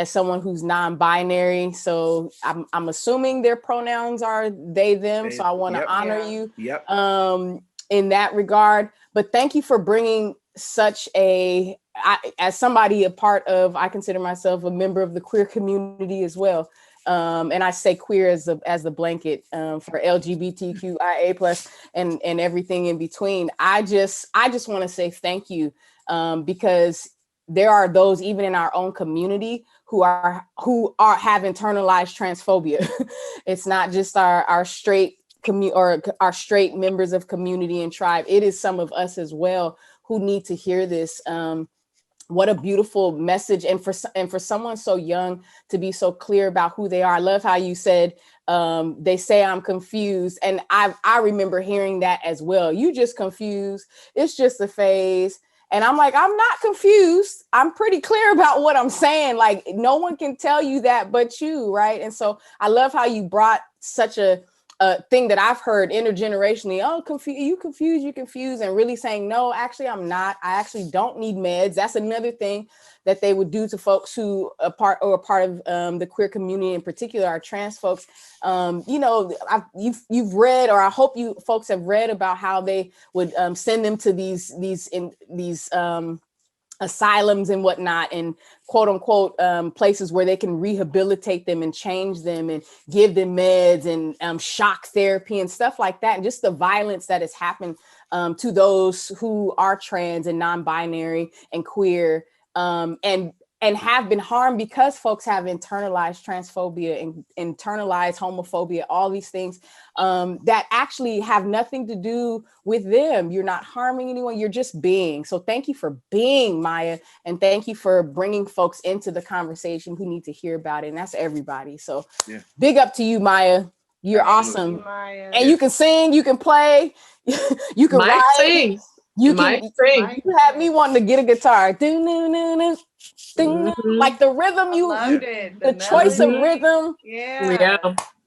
someone who's non-binary. So I'm assuming their pronouns are they, them. So I want to honor you in that regard. But thank you for bringing such as somebody I consider myself a member of the queer community as well. And I say queer as the blanket for LGBTQIA plus and everything in between. I just want to say thank you because there are those even in our own community who have internalized transphobia. It's not just our straight or our straight members of community and tribe. It is some of us as well who need to hear this. What a beautiful message. And for someone so young to be so clear about who they are. I love how you said, they say I'm confused. And I remember hearing that as well. You just confused. It's just a phase. And I'm like, I'm not confused. I'm pretty clear about what I'm saying. Like no one can tell you that but you, right? And so I love how you brought such a thing that I've heard intergenerationally, you confused, and really saying, no, actually, I'm not. I actually don't need meds. That's another thing that they would do to folks who are part of the queer community, in particular, our trans folks. You've read, or I hope you folks have read about how they would send them to these asylums and whatnot, and quote unquote places where they can rehabilitate them and change them and give them meds and shock therapy and stuff like that. And just the violence that has happened to those who are trans and non-binary and queer. And and have been harmed because folks have internalized transphobia and internalized homophobia, all these things that actually have nothing to do with them. You're not harming anyone, you're just being. So thank you for being, Maya, and thank you for bringing folks into the conversation who need to hear about it, and that's everybody. So big up to you, Maya. You're awesome. You, and you can sing, you can play, you can write. Sing. You can sing. You had me wanting to get a guitar. Like the rhythm, the choice of rhythm. Yeah.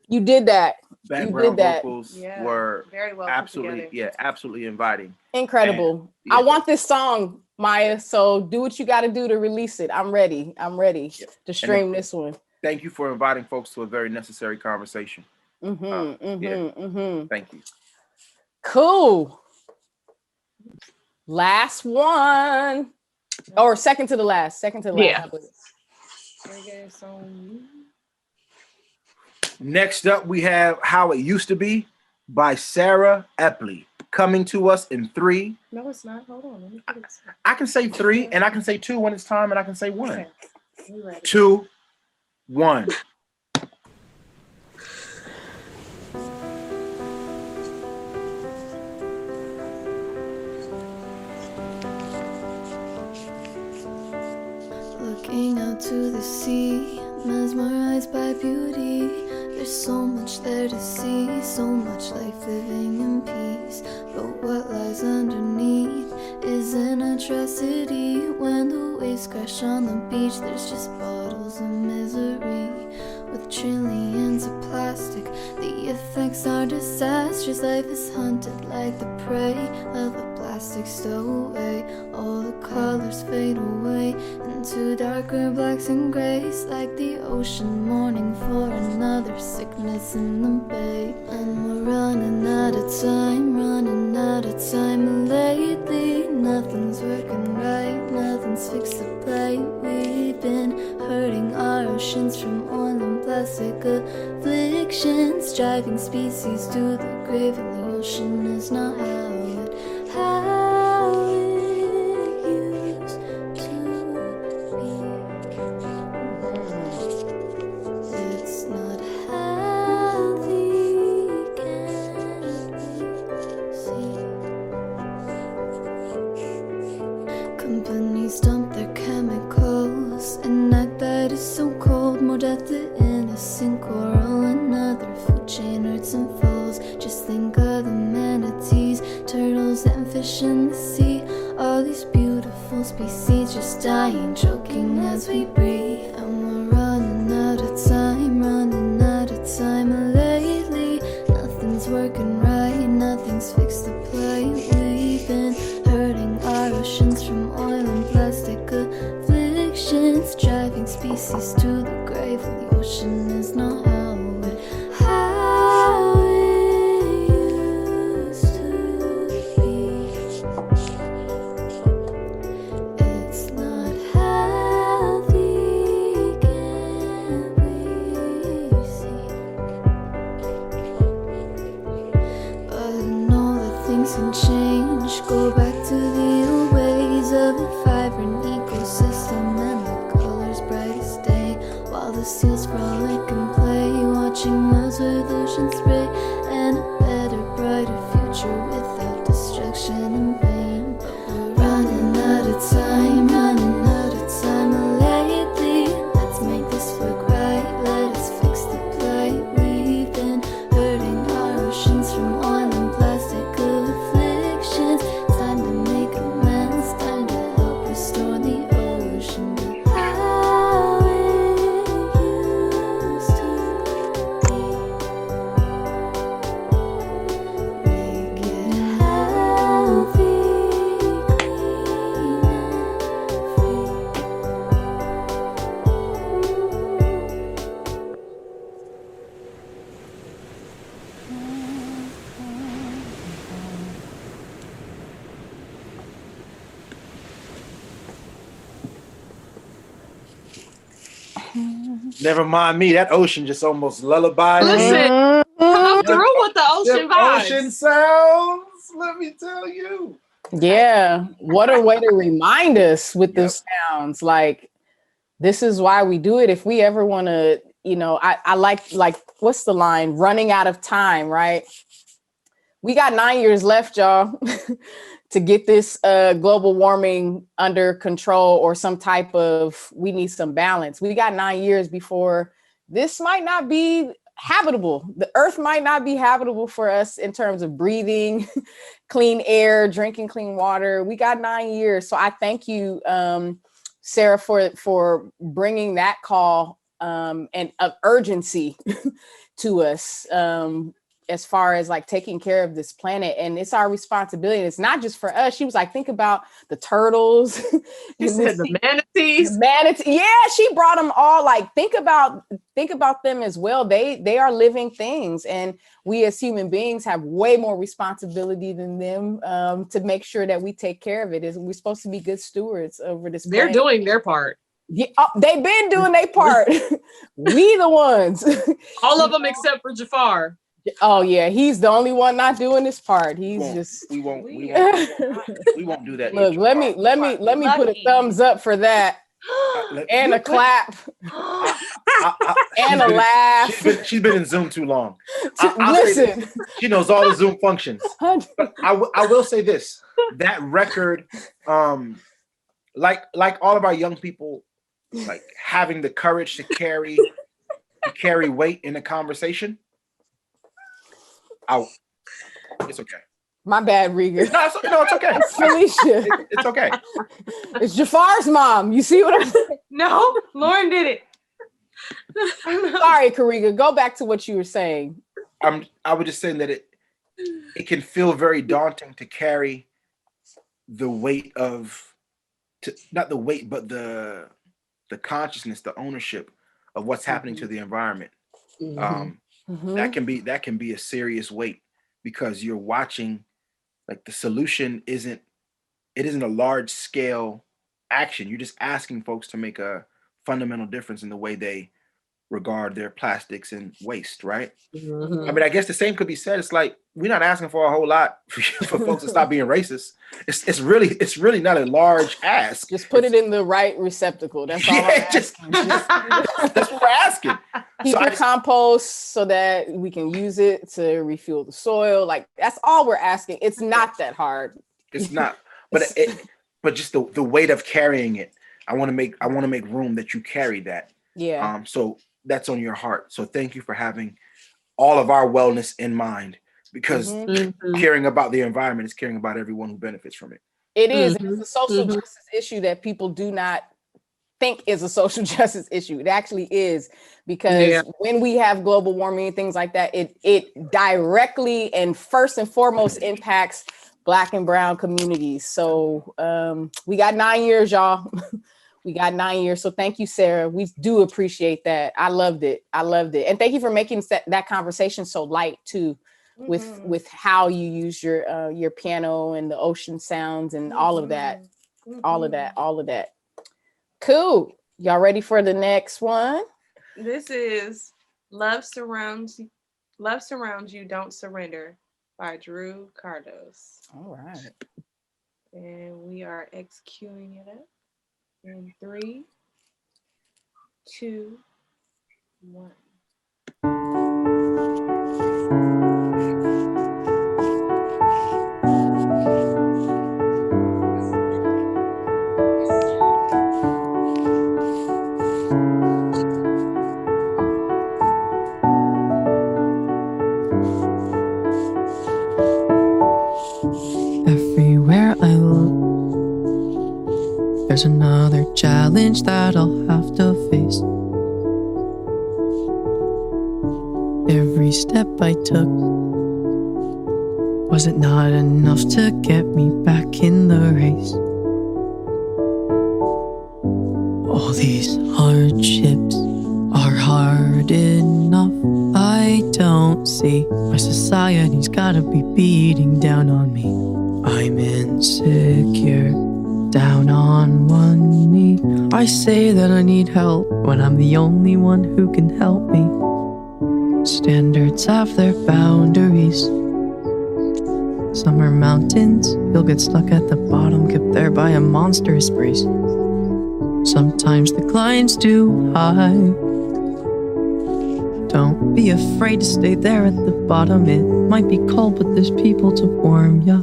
You did that. Background vocals were very well absolutely inviting. Incredible. I want this song, Maya. So do what you got to do to release it. I'm ready to stream this one. Thank you for inviting folks to a very necessary conversation. Thank you. Cool. Last one, or second to the last. Next up, we have How It Used to Be by Sarah Epley, coming to us in 3. No, it's not. Hold on. Let me put it. I can say 3, and I can say 2 when it's time, and I can say 1. Okay. 2, 1. Looking out to the sea, mesmerized by beauty. There's so much there to see, so much life living in peace. But what lies underneath is an atrocity. When the waves crash on the beach, there's just bottles of misery. With trillions of plastic, the effects are disastrous. Life is hunted like the prey of the plastic stowaway. All the colors fade away into darker blacks and grays, like the ocean mourning for another sickness in the bay. And we're running out of time, and lately nothing's working right, nothing's fixed to play. We've been hurting our oceans from oil and plastic afflictions, driving species to the grave, and the ocean is not how it used to be. It's not healthy, can we see? Companies dump their chemicals and act that it's so cold. More death to innocent coral, another food chain hurts and falls. Just think of the manatees, turtles and fish in the sea. All these beautiful species just dying, choking as we breathe. And we're running out of time, and lately nothing's working right, nothing's fixed to play. We've been hurting our oceans from oil and plastic afflictions, driving species to the grave, and the ocean is not how it used to be. It's not healthy, can we see? But I know that things can change. Go back to the old ways of a vibrant ecosystem and the colors brightest day, while the seals frolic and play, watching us with ocean spray, and a better, brighter future without destruction and pain. But we're running out of time, lately. Let's make this work right, let us fix the plight. We've been hurting our oceans from oil and plastic afflictions. Time to make amends, time to help restore the ocean to how it used to be. Make it healthy, clean Never mind me. That ocean just almost lullabied. Listen, come through with the ocean vibes. Ocean sounds. Let me tell you. Yeah, what a way to remind us with those sounds. Like this is why we do it. If we ever want to, I like what's the line? Running out of time, right? We got 9 years left, y'all, to get this global warming under control, or some type of, we need some balance. We got 9 years before this might not be habitable. The earth might not be habitable for us in terms of breathing clean air, drinking clean water. We got 9 years. So I thank you, Sarah, for bringing that call and of urgency to us, as far as like taking care of this planet. And it's our responsibility. It's not just for us. She was like, think about the turtles. You said the manatees. Yeah, she brought them all. Like, think about them as well. They are living things, and we as human beings have way more responsibility than them, to make sure that we take care of it. We're supposed to be good stewards over this planet. They're doing their part. Yeah, they've been doing their part. We the ones. All of them except for Jafar. Oh yeah, he's the only one not doing his part. We won't do that. Look, let me put a thumbs up for that. And a clap. And a laugh. She's been in Zoom too long. Listen, she knows all the Zoom functions. But I will say this: that record, like all of our young people, like having the courage to carry weight in a conversation. It's okay. My bad, Rieger. No, it's okay. It's Felicia. It's okay. It's Jafar's mom. You see what I'm saying? No, Lauren did it. Sorry, Kariga. Go back to what you were saying. I was just saying that it can feel very daunting to carry the weight not the weight, but the consciousness, the ownership of what's happening to the environment. That can be a serious weight, because you're watching, like, the solution isn't a large scale action. You're just asking folks to make a fundamental difference in the way they regard their plastics and waste, right? I mean, I guess the same could be said. It's like, we're not asking for a whole lot for folks to stop being racist. It's really not a large ask. Just put it in the right receptacle. That's all. That's what we're asking. Keep your compost so that we can use it to refuel the soil. Like, that's all we're asking. It's not that hard. It's not, but just the weight of carrying it. I want to make room that you carry that. Yeah. So that's on your heart. So thank you for having all of our wellness in mind, because caring about the environment is caring about everyone who benefits from it. It is. It's a social justice issue that people do not think is a social justice issue. It actually is, because when we have global warming and things like that, it directly and first and foremost impacts Black and brown communities. So we got 9 years, y'all. We got 9 years. So thank you, Sarah. We do appreciate that. I loved it. And thank you for making that conversation so light too, with how you use your piano and the ocean sounds and all of that. All of that. Cool. Y'all ready for the next one? This is Love Surrounds You, Don't Surrender by Drew Kardos. All right. And we are executing it up in 3, 2, 1. Everywhere I look, there's another challenge that I'll have to face. Every step I took, was it not enough to get me back in the race? All these hardships are hard enough. I don't see why society's gotta be beating down on me. I'm insecure, down on one knee. I say that I need help when I'm the only one who can help me. Standards have their boundaries. Some are mountains, you'll get stuck at the bottom, kept there by a monstrous breeze. Sometimes the client's too high. Don't be afraid to stay there at the bottom. It might be cold, but there's people to warm ya.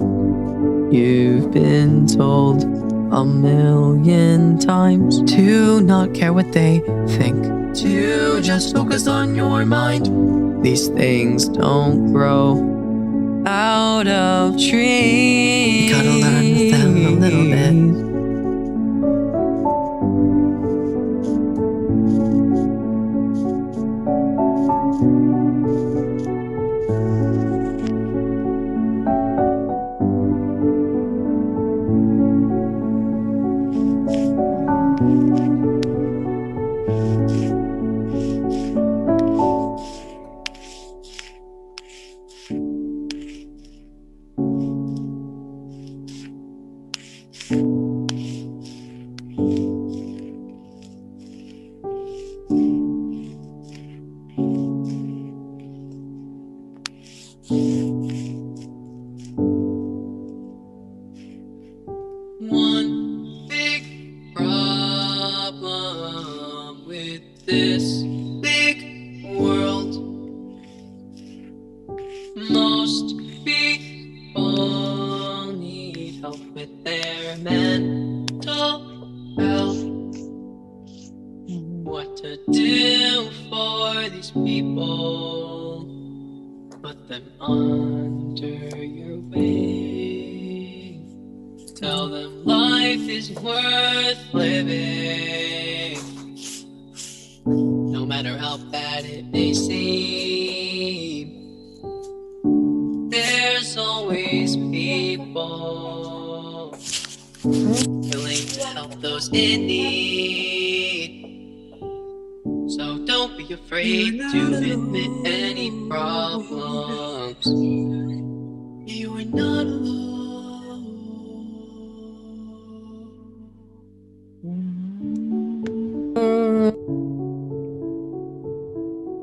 You've been told 1,000,000 times to not care what they think, to just focus on your mind. These things don't grow out of trees. You gotta learn with them a little bit.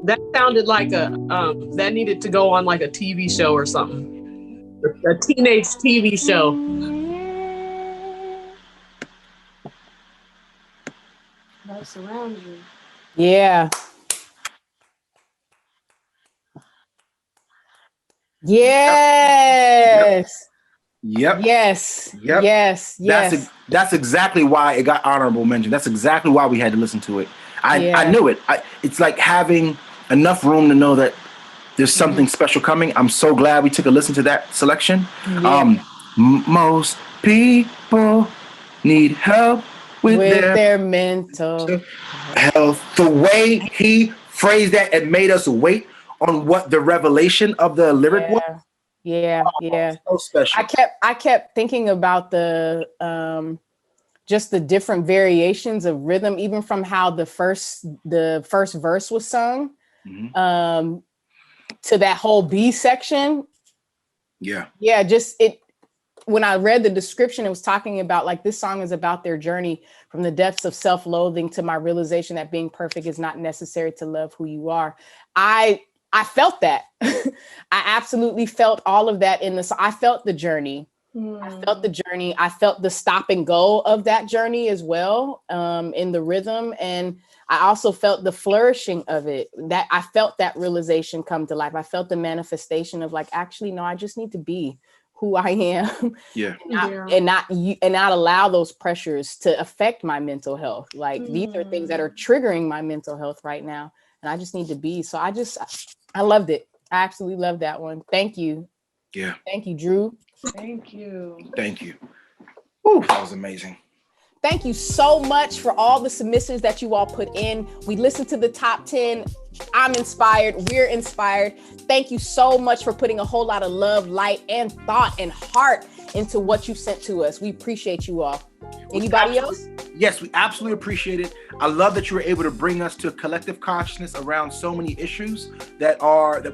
That sounded like a that needed to go on like a TV show or something. A teenage TV show. Love surrounds you. Yeah. Yes. Yep. Yes. Yep. Yes. Yes. That's exactly why it got honorable mention. That's exactly why we had to listen to it. I knew it. It's like having enough room to know that there's something special coming. I'm so glad we took a listen to that selection. Yeah. Most people need help with their mental health. The way he phrased that and made us wait on what the revelation of the lyric was. Yeah. So special. I kept thinking about the just the different variations of rhythm, even from how the first verse was sung, to that whole B section. Yeah. Just it. When I read the description, it was talking about like this song is about their journey from the depths of self-loathing to my realization that being perfect is not necessary to love who you are. I felt that. I absolutely felt all of that in this. I felt the journey. I felt the journey. I felt the stop and go of that journey as well, in the rhythm. And I also felt the flourishing of it. That I felt that realization come to life. I felt the manifestation of like, actually, no, I just need to be who I am. Yeah. And not allow those pressures to affect my mental health. Like these are things that are triggering my mental health right now. And I just need to be. So I loved it. I absolutely loved that one. Thank you. Yeah. Thank you, Drew. Thank you. Thank you. Woo, that was amazing. Thank you so much for all the submissions that you all put in. We listened to the top 10. I'm inspired. We're inspired. Thank you so much for putting a whole lot of love, light, and thought and heart into what you sent to us. We appreciate you all. Anybody else? Yes, we absolutely appreciate it. I love that you were able to bring us to a collective consciousness around so many issues that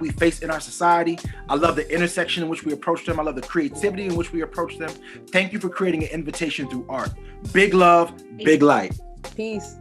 we face in our society. I love the intersection in which we approach them. I love the creativity in which we approach them. Thank you for creating an invitation through art. Big love, big light. Peace.